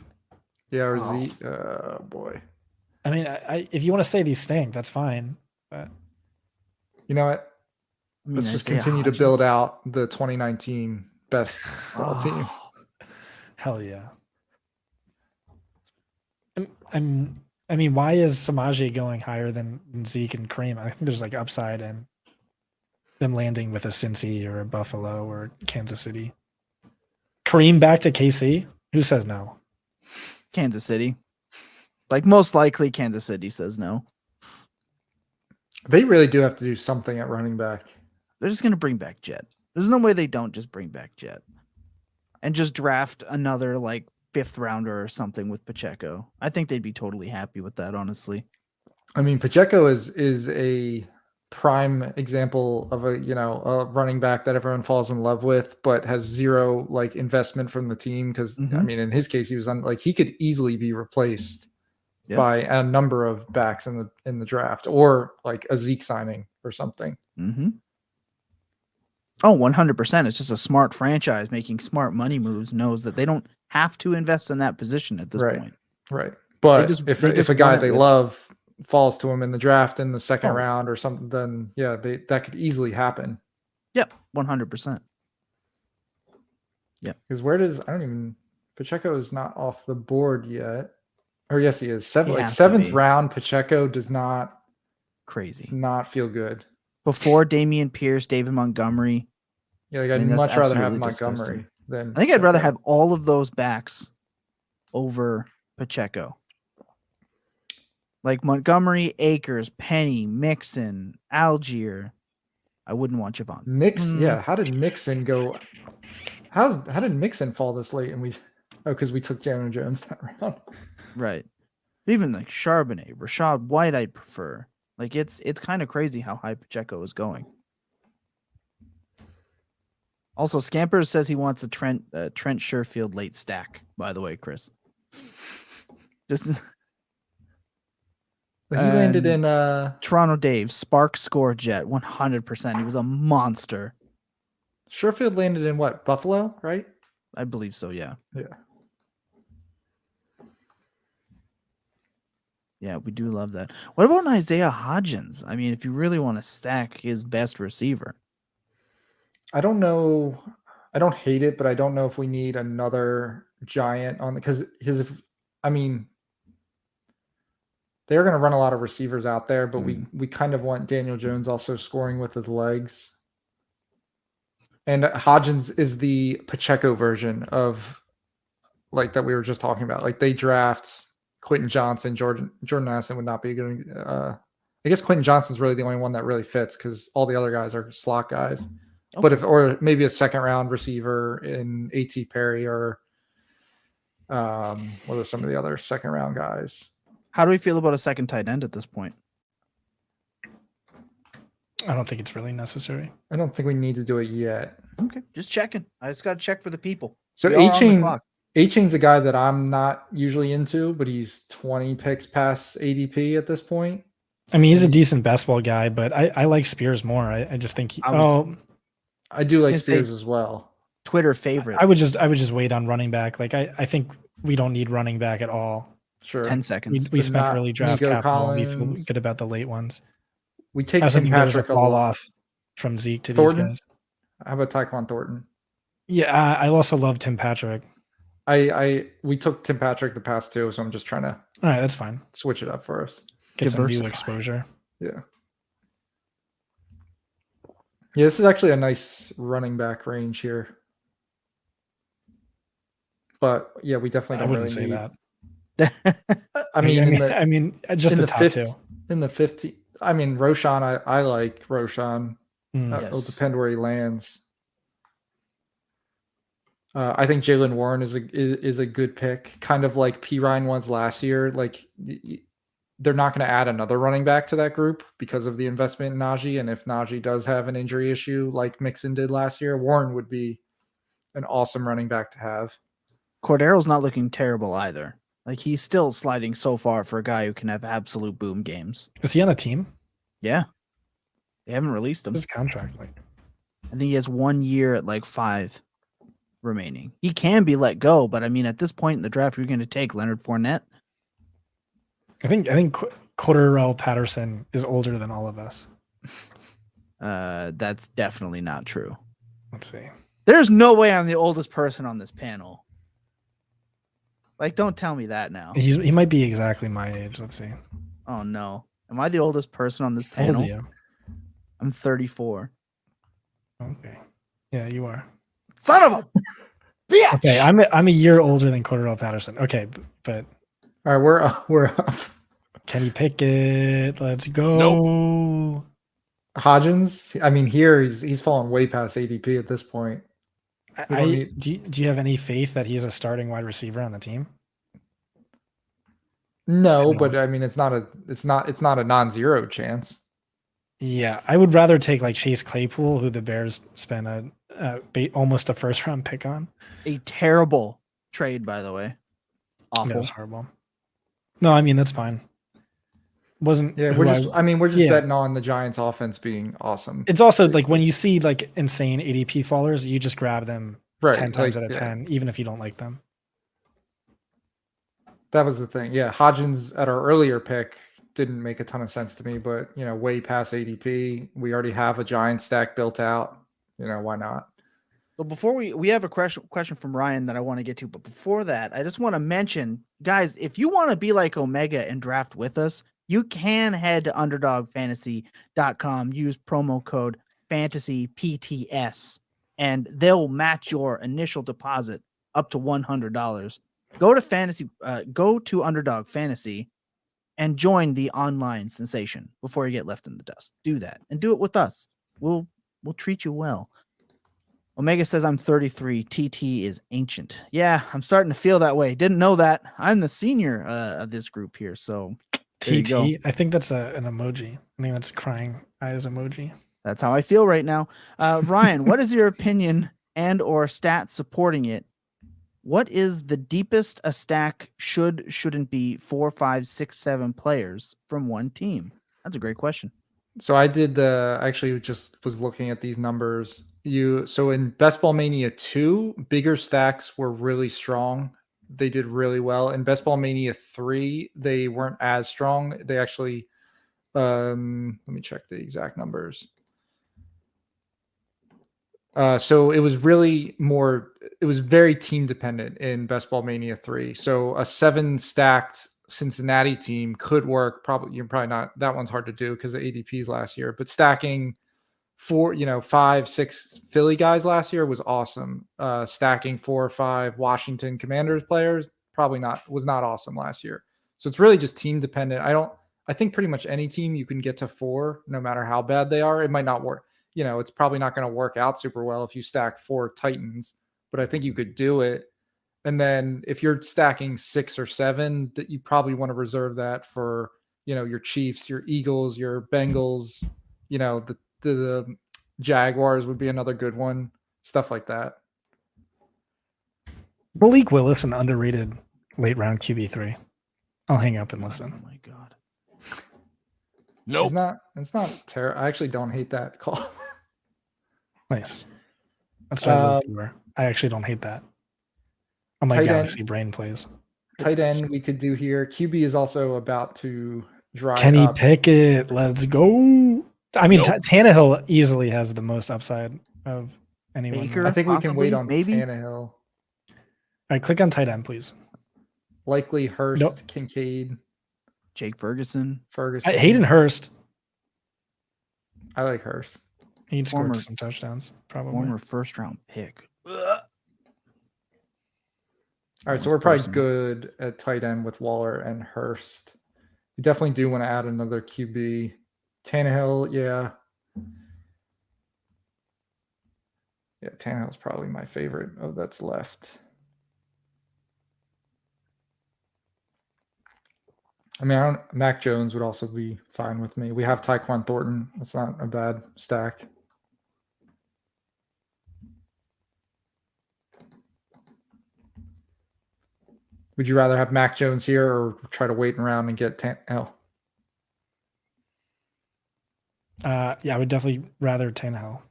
Yeah, or Zeke. Oh boy. I mean, if you want to say these stink, that's fine. But you know what? Let's just continue to build out the 2019 best ball team. Hell yeah. I mean, why is Samaje going higher than Zeke and Kareem? I think there's like upside in them landing with a Cincy or a Buffalo or Kansas City. Kareem back to KC? Who says no? Kansas City. Like, most likely Kansas City says no. They really do have to do something at running back. They're just going to bring back Jet. There's no way they don't just bring back Jet and just draft another like 5th rounder or something with Pacheco. I think they'd be totally happy with that, honestly. I mean, Pacheco is a prime example of a running back that everyone falls in love with, but has zero like investment from the team. Because I mean, in his case, he was he could easily be replaced by a number of backs in the draft, or like a Zeke signing or something. Mm-hmm. Oh, 100%. It's just a smart franchise making smart money moves, knows that they don't have to invest in that position at this point. Right. But if a guy they love falls to him in the draft in the second round or something, then that could easily happen. Yep, 100%. Yeah. Because Pacheco is not off the board yet. Or yes, he is. Seventh round, Pacheco does not feel good. Before Dameon Pierce, David Montgomery. Yeah, I'd much rather have Montgomery than. I think I'd rather have all of those backs over Pacheco. Like Montgomery, Akers, Penny, Mixon, Algier. I wouldn't want Javon. Yeah. How did Mixon go? How did Mixon fall this late? And because we took Daniel Jones that round. Right. Even like Charbonnet, Rashad White, I'd prefer. Like it's kind of crazy how high Pacheco is going. Also, Scampers says he wants a Trent Sherfield late stack. By the way, Chris. Just he landed in Toronto Dave, Spark Score Jet, 100%. He was a monster. Sherfield landed in what? Buffalo, right? I believe so, yeah. Yeah. Yeah, we do love that. What about Isaiah Hodgins? I mean, if you really want to stack his best receiver. I don't know. I don't hate it, but I don't know if we need another giant on because they're going to run a lot of receivers out there, but we kind of want Daniel Jones also scoring with his legs. And Hodgins is the Pacheco version of like that we were just talking about. Like they draft Quentin Johnson, Jordan Addison would not be a I guess Quentin Johnston's really the only one that really fits because all the other guys are slot guys. Okay. But or maybe a second round receiver in A.T. Perry or what are some of the other second round guys? How do we feel about a second tight end at this point? I don't think it's really necessary. I don't think we need to do it yet. Okay, just checking. I just got to check for the people. So We are on the clock. A-Chain's a guy that I'm not usually into, but he's 20 picks past ADP at this point. I mean, he's a decent best ball guy, but I like Spears more. I just think I do like gonna say- Spears as well. Twitter favorite. I would just wait on running back. Like I think we don't need running back at all. Sure. 10 We, seconds. we But spent not early draft Nico capital. And we feel Collins. good about the late ones. We take I was Tim thinking there was a Patrick a fall lot. off from Zeke to Thornton? these guys. How about Tyquan Thornton? Yeah, I also love Tim Patrick. We took Tim Patrick the past two, so I'm just trying to All right, that's fine. switch it up for us. Get some new Diversify. exposure. Yeah. Yeah, this is actually a nice running back range here. But yeah, we definitely I don't wouldn't really say need. that. I mean, I mean, just in the the top fifth- two. in the 50, I mean, Roshan, I like Roshan. Mm. It'll Yes. depend where he lands. I think Jalen Warren is a good pick, kind of like P. Ryan was last year. Like they're not going to add another running back to that group because of the investment in Najee. And if Najee does have an injury issue like Mixon did last year, Warren would be an awesome running back to have. Cordero's not looking terrible either. Like he's still sliding so far for a guy who can have absolute boom games. Is he on a team? Yeah. They haven't released him. What's his contract like? I think he has 1 year at like 5 remaining. He can be let go, but I mean, at this point in the draft, you're going to take Leonard Fournette. I think Cordarrelle Patterson is older than all of us. That's definitely not true. Let's see. There's no way I'm the oldest person on this panel. Like, don't tell me that now. He might be exactly my age. Let's see. Oh no. Am I the oldest person on this How old are panel? you? I'm 34. Okay. Yeah, you are. Son of a bitch! Okay, I'm a year older than Cordarrelle Patterson. Okay, but All right, we're up. can you pick it? Let's go. Hodgins. I mean, here he's fallen way past ADP at this point. We don't need- Do you have any faith that he's a starting wide receiver on the team? No, know. but I mean, it's not a non-zero chance. Yeah, I would rather take like Chase Claypool, who the Bears spent almost a first round pick on. A terrible trade, by the way. That Awful. was horrible. No, I mean that's fine. Wasn't Yeah, who we're just yeah. betting on the Giants' offense being awesome. It's also like when you see like insane ADP fallers, you just grab them Right, 10 times like, out of yeah. 10, even if you don't like them. That was the thing. Yeah, Hodgins at our earlier pick didn't make a ton of sense to me, but way past ADP, we already have a Giant stack built out. Why not? But before we have a question from Ryan that I want to get to, but before that, I just want to mention, guys, if you want to be like Omega and draft with us, you can head to underdogfantasy.com, use promo code FANTASYPTS, and they'll match your initial deposit up to $100. Go to Underdog Fantasy and join the online sensation before you get left in the dust. Do that and do it with us. We'll treat you well. Omega says I'm 33. TT is ancient. Yeah, I'm starting to feel that way. Didn't know that. I'm the senior of this group here. So there you go. TT, I think that's an emoji. I think that's a crying eyes emoji. That's how I feel right now. Ryan, what is your opinion and or stats supporting it? What is the deepest a stack shouldn't be 4, 5, 6, 7 players from one team? That's a great question. So I actually just was looking at these numbers. So in Best Ball Mania 2, bigger stacks were really strong. They did really well. In Best Ball Mania 3, they weren't as strong. They actually, let me check the exact numbers. So it was very team dependent in Best Ball Mania 3. So a 7 stacked Cincinnati team could work. You're probably not, that one's hard to do because of ADPs last year, but stacking 5, 6 Philly guys last year was awesome. Stacking 4 or 5 Washington Commanders players was not awesome last year. So it's really just team dependent. I think pretty much any team you can get to 4, no matter how bad they are. It might not work. It's probably not going to work out super well if you stack 4 Titans, but I think you could do it. And then if you're stacking 6 or 7, that you probably want to reserve that for, your Chiefs, your Eagles, your Bengals, the Jaguars would be another good one, stuff like that. Malik Willis, an underrated late round QB3. I'll hang up and listen. Oh my god. Nope. It's not terrible. I actually don't hate that call. Nice. That's what I look for. I actually don't hate that. On my Galaxy Brain plays. Tight end we could do here. QB is also about to dry Kenny up. Pickett, let's go. I mean, Tannehill easily has the most upside of anyone. Baker? I think we can wait Possibly, on maybe? Tannehill. All right, click on tight end, please. Likely Hurst, Nope. Kincaid, Jake Ferguson. Ferguson. Hurst. I like Hurst. He'd score Former- some touchdowns, probably. Former first round pick. All right, so we're probably good at tight end with Waller and Hurst. We definitely do want to add another QB. Tannehill, yeah. Yeah, Tannehill's probably my favorite of that's left. I mean, Mac Jones would also be fine with me. We have Tyquan Thornton. That's not a bad stack. Would you rather have Mac Jones here or try to wait around and get Tannehill? Yeah, I would definitely rather Tannehill,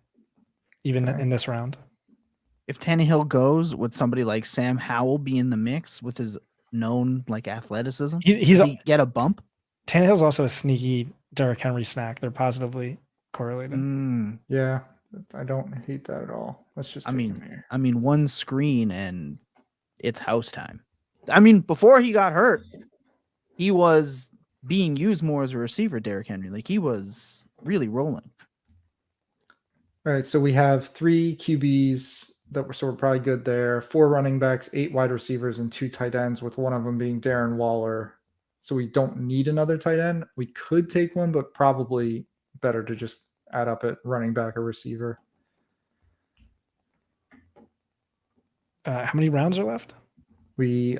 even in this round. If Tannehill goes, would somebody like Sam Howell be in the mix with his known athleticism? Does he get a bump? Tannehill's also a sneaky Derrick Henry snack. They're positively correlated. Yeah, I don't hate that at all. Let's just. I mean, one screen and it's house time. I mean, before he got hurt, he was being used more as a receiver, Derrick Henry. He was really rolling. All right, so we have 3 QBs we're probably good there. 4 running backs, 8 wide receivers, and 2 tight ends, with one of them being Darren Waller. So we don't need another tight end. We could take one, but probably better to just add up at running back or receiver. How many rounds are left? We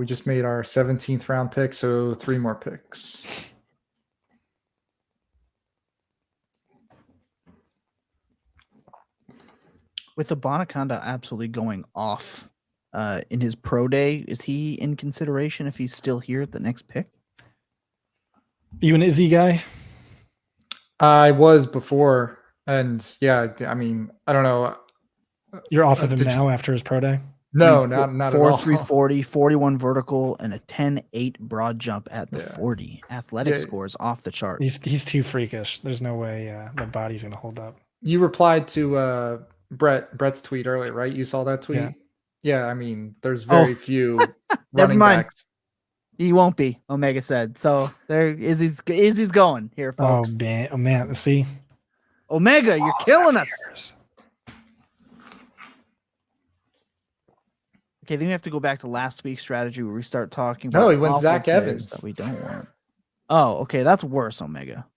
just made our 17th round pick, so 3 more picks. With Abanaconda absolutely going off in his pro day, is he in consideration if he's still here at the next pick? You an Izzy guy? I was before, and yeah, I mean, I don't know. You're off of him now after his pro day? No, not at all. 4.340, 41 vertical, and a 10.8 broad jump at the 40. Athletic scores off the chart. He's too freakish. There's no way the body's going to hold up. You replied to Brett's tweet earlier, right? You saw that tweet? Yeah, I mean, there's very few running backs. He won't be, Omega said. So there Izzy's going here, folks. Oh man, see? Omega, you're killing us. Okay, then we have to go back to last week's strategy where we start talking about he went Zach Evans that we don't want. Oh, okay, that's worse, Omega.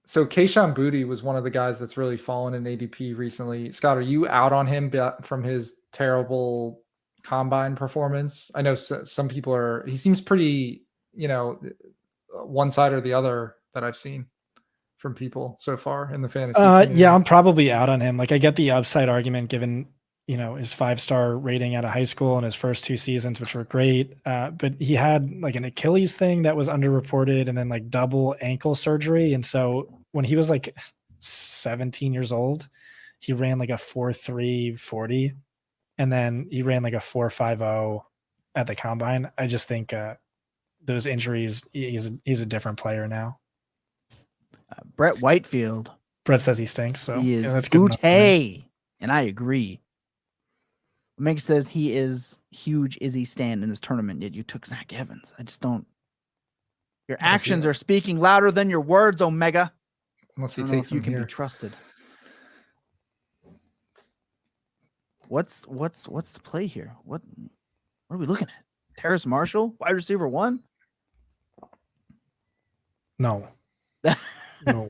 So Kayshon Boutte was one of the guys that's really fallen in ADP recently. Scott, are you out on him from his terrible combine performance? I know some people are. He seems pretty, one side or the other that I've seen from people so far in the fantasy community. Yeah, I'm probably out on him. I get the upside argument given, his 5-star rating out of high school and his first 2 seasons, which were great. But he had an Achilles thing that was underreported and then double ankle surgery. And so when he was 17 years old, he ran a 4.3 40 and then he ran a 4.50 at the combine. I just think those injuries, he's a different player now. Brett Whitefield. Brett says he stinks, so he is that's good. And I agree. Meg says he is huge Izzy stand in this tournament, yet you took Zach Evans. I just don't. Your actions are speaking louder than your words, Omega. Unless he takes you him can here. be trusted. What's the play here? What are we looking at? Terrace Marshall, wide receiver 1? No. No.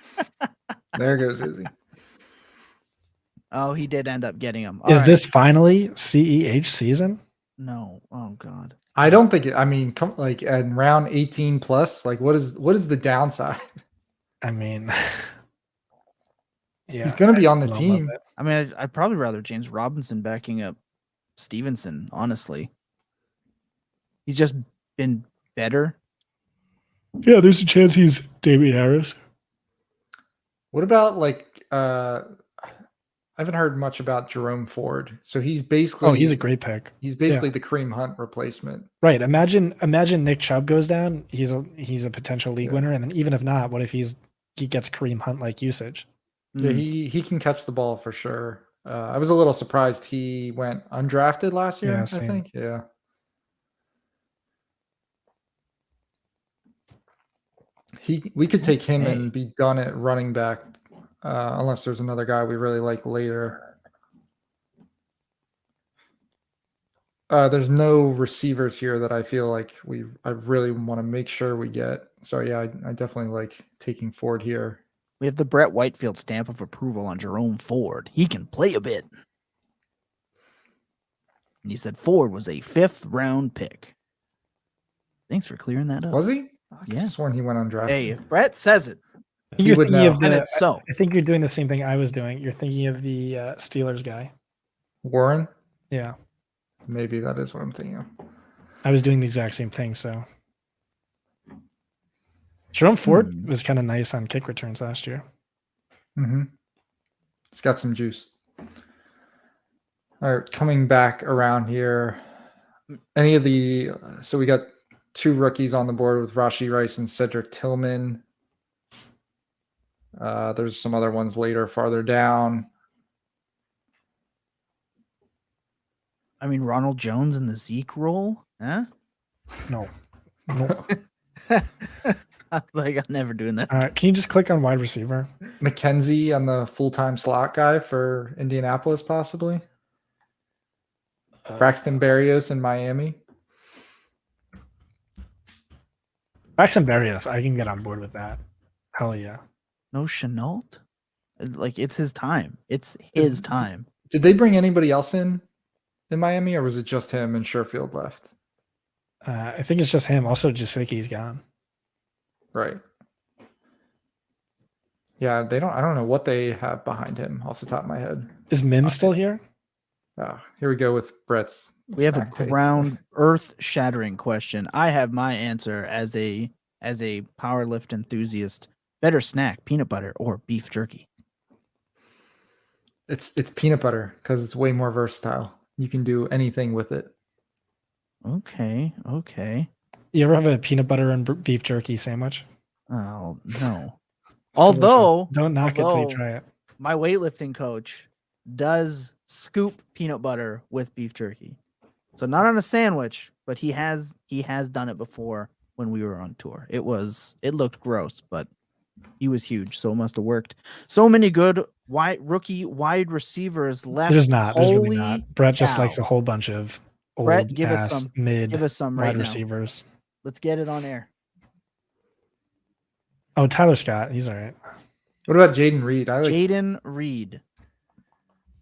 There goes Izzy. Oh, he did end up getting him. Is this finally CEH season? No. Oh God. I don't think I mean, come like at round 18 plus, like what is the downside? I mean, yeah, He's going to be I on the still don't love team. it. I mean, I'd probably rather James Robinson backing up Stevenson, honestly. He's just been better. Yeah, there's a chance he's Damian Harris. What about like I haven't heard much about Jerome Ford. So he's basically He's a great pick. He's basically the Kareem Hunt replacement. Right. Imagine Nick Chubb goes down. He's a potential league winner, and then even if not, what if he gets Kareem Hunt like usage? Yeah, he can catch the ball for sure. I was a little surprised he went undrafted last year. Yeah, I same. think. Yeah. We could take him and be done at running back, unless there's another guy we really like later. There's no receivers here that I feel like I really want to make sure we get. So yeah, I definitely like taking Ford here. We have the Brett Whitefield stamp of approval on Jerome Ford. He can play a bit. And he said Ford was a 5th round pick. Thanks for clearing that up. Was he? I Yeah. just sworn he went undrafted. Hey, if Brett says it, He would know. and it's so. I think you're doing the same thing I was doing. You're thinking of the Steelers guy. Warren? Yeah, Maybe that is what I'm thinking of. I was doing the exact same thing. So Jerome Ford was kind of nice on kick returns last year. Mm-hmm. It's got some juice. All right, coming back around here. Any of the so we got 2 rookies on the board with Rashee Rice and Cedric Tillman. There's some other ones later, farther down. I mean, Ronald Jones in the Zeke role? Huh? No. Like, I'm never doing that. Can you just click on wide receiver? McKenzie on the full-time slot guy for Indianapolis, possibly. Braxton Berrios in Miami. Braxton Berrios, I can get on board with that. Hell yeah. No Chenault? Like, it's his time. It's his time. Did they bring anybody else in Miami, or was it just him and Sherfield left? I think it's just him. Also, Jasicki's gone. Right. Yeah, I don't know what they have behind him off the top of my head. Is Mims still here? Here we go with Brett's. We have a snack take. ground earth-shattering question. I have my answer as a power lift enthusiast. Better snack, peanut butter or beef jerky? It's peanut butter because it's way more versatile. You can do anything with it. Okay. You ever have a peanut butter and beef jerky sandwich? Oh, no. It's Although, delicious. Don't knock it till you try it. My weightlifting coach does scoop peanut butter with beef jerky. So not on a sandwich, but he has done it before when we were on tour. It looked gross, but he was huge, so it must have worked. So many good rookie wide receivers left. There's not. There's really Holy not. Brett just cow. likes a whole bunch of old Brett, give us ass some. mid Give us some right wide now. receivers. Let's get it on air. Oh, Tyler Scott. He's all right. What about Jaden Reed? I like Jaden Reed.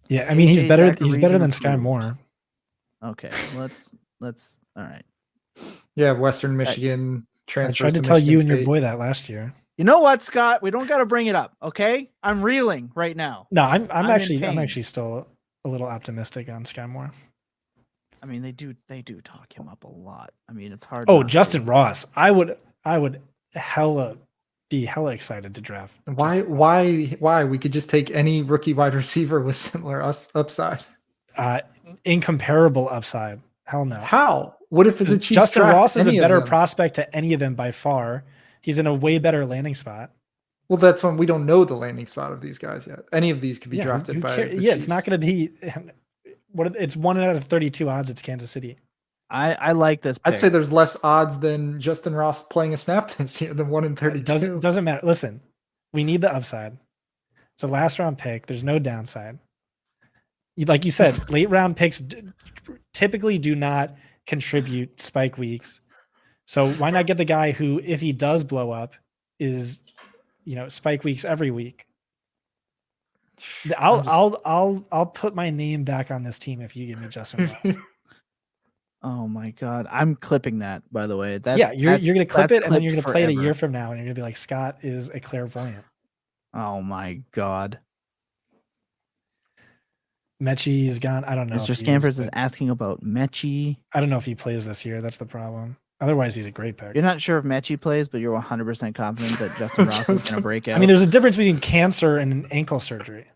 Yeah, I mean he's AJ better. Zacharias He's better than Sky improved. Moore. Okay, let's. All right. Western Michigan I transfers. tried to to tell you Michigan and your State. boy that last year. You know what, Scott? We don't got to bring it up, okay? I'm reeling right now. No, I'm in actually pain. still a little optimistic on Sky Moore. I mean, they do talk him up a lot. I mean, it's hard. Oh, not to. Justin Ross. I would be hella excited to draft. Why? We could just take any rookie wide receiver with similar upside. Incomparable upside. Hell no. How? What if it's a Chiefs Justin draft Ross is a any of better them? prospect to any of them by far. He's in a way better landing spot. Well, that's when we don't know the landing spot of these guys yet. Any of these could be Yeah, drafted who by. cares? The Yeah, it's not Chiefs. going to be. It's 1 out of 32 odds. It's Kansas City. I like this. I'd pick. say there's less odds than Justin Ross playing a snap this year than 1 in 32. Doesn't matter. Listen, we need the upside. It's a last round pick. There's no downside. Like you said, late round picks typically do not contribute spike weeks. So why not get the guy who, if he does blow up, is spike weeks every week? I'll put my name back on this team if you give me Justin Ross. Oh my god, I'm clipping that. By the way, You're gonna clip that's it, and then you're gonna clipped play it a forever. year from now, and you're gonna be like, Scott is a clairvoyant. Oh my god, Mechie is gone. I don't know. Mr. Scampers is asking about Mechie. I don't know if he plays this year. That's the problem. Otherwise, he's a great pick. You're not sure if Mechie plays, but you're 100% confident that Justin Ross is going to break out. I mean, there's a difference between cancer and an ankle surgery.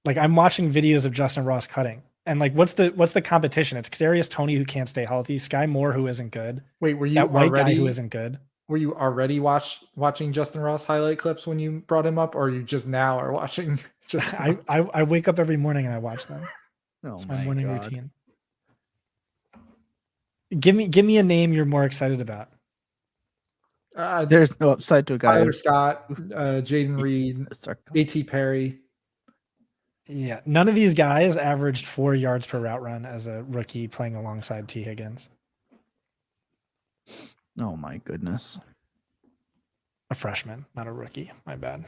Like, I'm watching videos of Justin Ross cutting, and like, what's the competition? It's Kadarius Toney, who can't stay healthy, Sky Moore, who isn't good. Wait, were you that white already guy who isn't good? Were you already watching Justin Ross highlight clips when you brought him up, or you just now are watching? I wake up every morning and I watch them. Oh It's my morning God. routine. Give me a name you're more excited about. There's no upside to a guy. Tyler Scott, Jaden Reed, A.T. Perry. Yeah, none of these guys averaged 4 yards per route run as a rookie playing alongside T. Higgins. Oh my goodness. A freshman, not a rookie. My bad.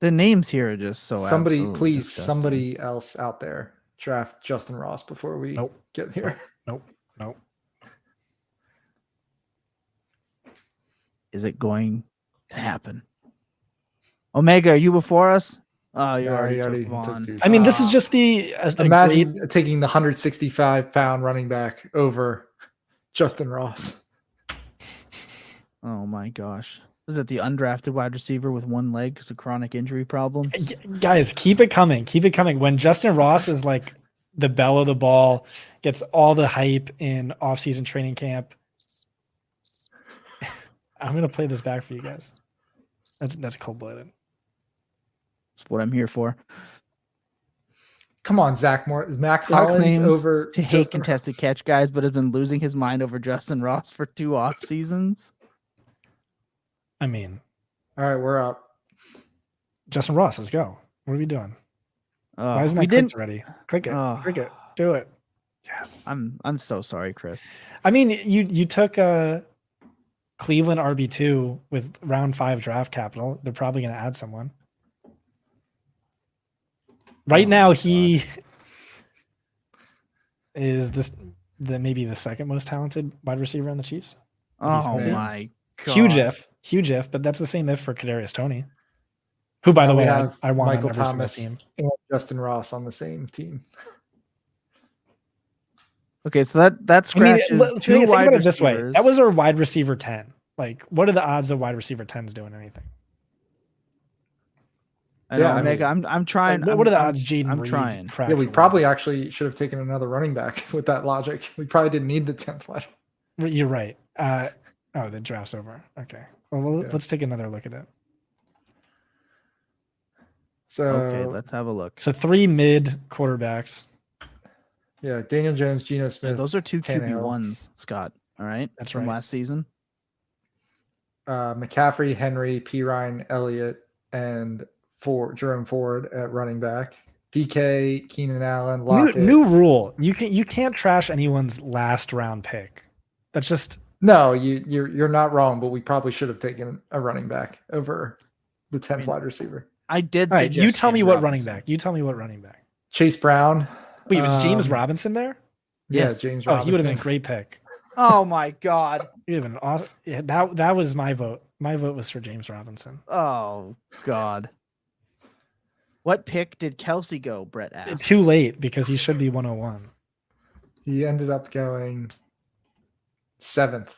The names here are just so Somebody, absolutely please, disgusting. somebody else out there draft Justin Ross before we get here. Nope. Is it going to happen? Omega, are you before us? Oh, you already took Vaughn. I mean, this is just imagine taking the 165-pound running back over Justin Ross. Oh my gosh. Was it the undrafted wide receiver with one leg because of chronic injury problems? Guys, keep it coming. Keep it coming. When Justin Ross is like the belle of the ball, gets all the hype in off-season training camp. I'm going to play this back for you guys. That's cold-blooded. That's what I'm here for. Come on, Zach Moore. Mac Clark Hollins claims over to hate Justin contested catch guys, but has been losing his mind over Justin Ross for 2 off seasons. I mean, all right, we're up. Justin Ross, let's go. What are we doing? Why isn't we that didn't clicked already? Click it. Click it. Do it. Yes. I'm so sorry, Chris. I mean, you took a Cleveland RB2 with round 5 draft capital. They're probably going to add someone. Right now, he is maybe the second most talented wide receiver on the Chiefs. Oh my god! Huge if, but that's the same if for Kadarius Toney, who, by the way, I want Michael on every Thomas single team. and Justin Ross on the same team. Okay, so that scratches two wide receivers. This way, that was our wide receiver 10. Like, what are the odds of wide receiver 10s doing anything? Omega, I'm trying. What are the odds? Jaden I'm Reed trying. Yeah, we probably actually should have taken another running back with that logic. We probably didn't need the 10th wide. You're right. The draft's over. Okay. Well, let's take another look at it. So okay, let's have a look. So 3 mid quarterbacks. Yeah, Daniel Jones, Geno Smith. Yeah, those are 2 Tannehill. QB1s, Scott. All right, that's from right. last season. McCaffrey, Henry, Pirine, Elliott, and Jerome Ford at running back. DK, Keenan Allen, Lockett. New rule: you can't trash anyone's last round pick. That's just no. You're not wrong, but we probably should have taken a running back over the 10th wide receiver. I did. All right, you tell me what running back. You tell me what running back. Chase Brown. Wait, was James Robinson there? Yes, James Robinson. He would have been a great pick. Oh my god! He would have been awesome. Yeah, that was my vote. My vote was for James Robinson. Oh god. What pick did Kelce go? Brett asked. It's too late because he should be 101. He ended up going 7th.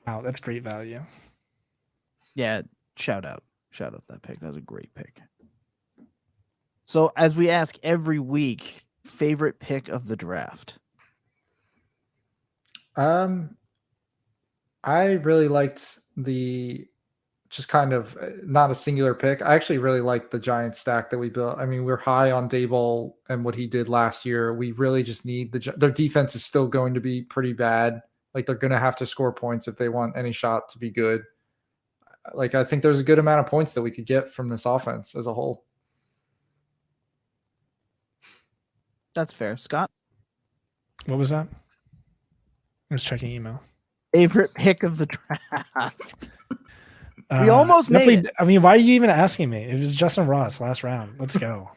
Wow, that's great value. Yeah, shout out that pick. That was a great pick. So, as we ask every week, favorite pick of the draft? I really liked the just kind of not a singular pick. I actually really liked the Giants stack that we built. I mean, we're high on Daboll and what he did last year. We really just need their defense is still going to be pretty bad. Like, they're going to have to score points if they want any shot to be good. Like, I think there's a good amount of points that we could get from this offense as a whole. That's fair. Scott, What was that? I was checking email. favorite pick of the draft. We almost made definitely- it. I mean, why are you even asking me? It was Justin Ross last round. Let's go.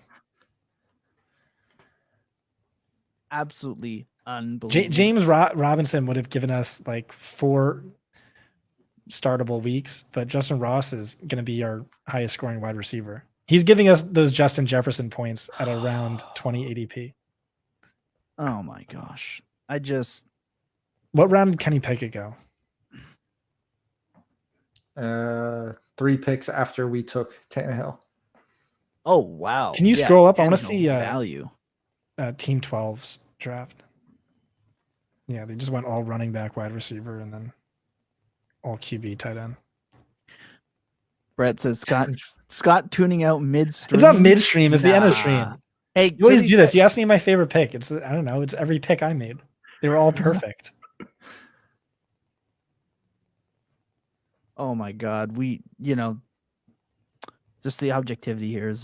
Absolutely unbelievable. James Robinson would have given us like 4 startable weeks, but Justin Ross is going to be our highest scoring wide receiver. He's giving us those Justin Jefferson points at around 20 ADP. Oh my gosh. What round did Kenny Pickett go? 3 picks after we took Tannehill. Oh wow. Can you scroll up? I wanna Tannehill see, value. Team 12's draft. Yeah, they just went all running back, wide receiver, and then all QB tight end. Brett says Scott tuning out midstream. It's not midstream, it's the end of Nah. stream. Hey, You always to be do this. fair- You ask me my favorite pick. It's I don't know, it's every pick I made. They were all perfect. Oh my God. Just the objectivity here is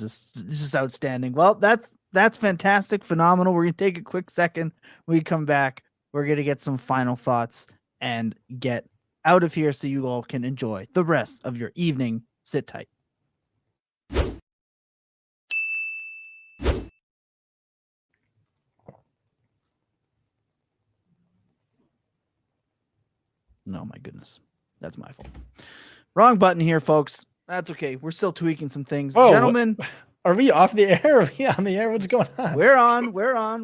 just outstanding. Well, that's fantastic, phenomenal. We're gonna take a quick second. When we come back, we're gonna get some final thoughts and get out of here so you all can enjoy the rest of your evening. Sit tight. No, my goodness. That's my fault. Wrong button here, folks. That's okay. We're still tweaking some things. Whoa, what- Gentlemen, Are we off the air? Are we on the air? What's going on? we're on.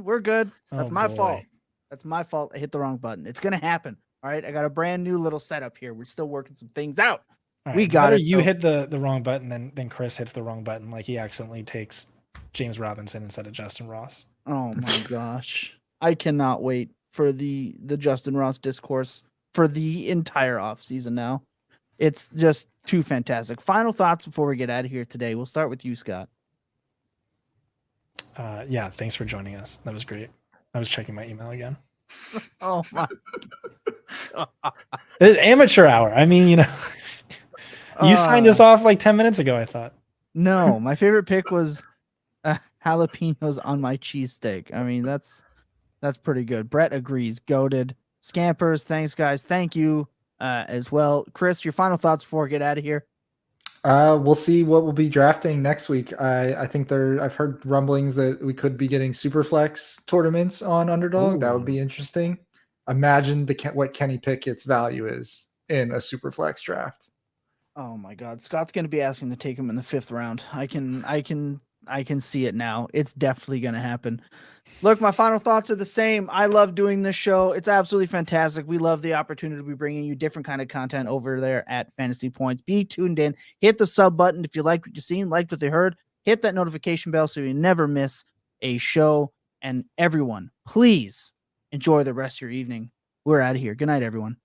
We're good. That's Oh, my boy. fault. That's my fault. I hit the wrong button. It's going to happen. All right. I got a brand new little setup here. We're still working some things out. All We it's got better it, You though. hit the wrong button than Chris hits the wrong button, like he accidentally takes James Robinson instead of Justin Ross. Oh my gosh. I cannot wait for the Justin Ross discourse for the entire offseason now. It's just too fantastic. Final thoughts before we get out of here today. We'll start with you, Scott. Yeah, thanks for joining us. That was great. I was checking my email again. Oh my. It's amateur hour. I mean, you signed us off like 10 minutes ago, I thought. No, my favorite pick was jalapenos on my cheesesteak. I mean, that's pretty good. Brett agrees. Goated. Scampers, thanks, guys. Thank you as well. Chris, your final thoughts before we get out of here. We'll see what we'll be drafting next week. I think I've heard rumblings that we could be getting Superflex tournaments on Underdog. That would be interesting. Imagine what Kenny Pickett's value is in a Superflex draft. Oh my God, Scott's going to be asking to take him in the 5th round. I can see it now. It's definitely going to happen. Look, my final thoughts are the same. I love doing this show. It's absolutely fantastic. We love the opportunity to be bringing you different kind of content over there at Fantasy Points. Be tuned in. Hit the sub button if you liked what you've seen, liked what you heard. Hit that notification bell so you never miss a show. And everyone, please enjoy the rest of your evening. We're out of here. Good night, everyone.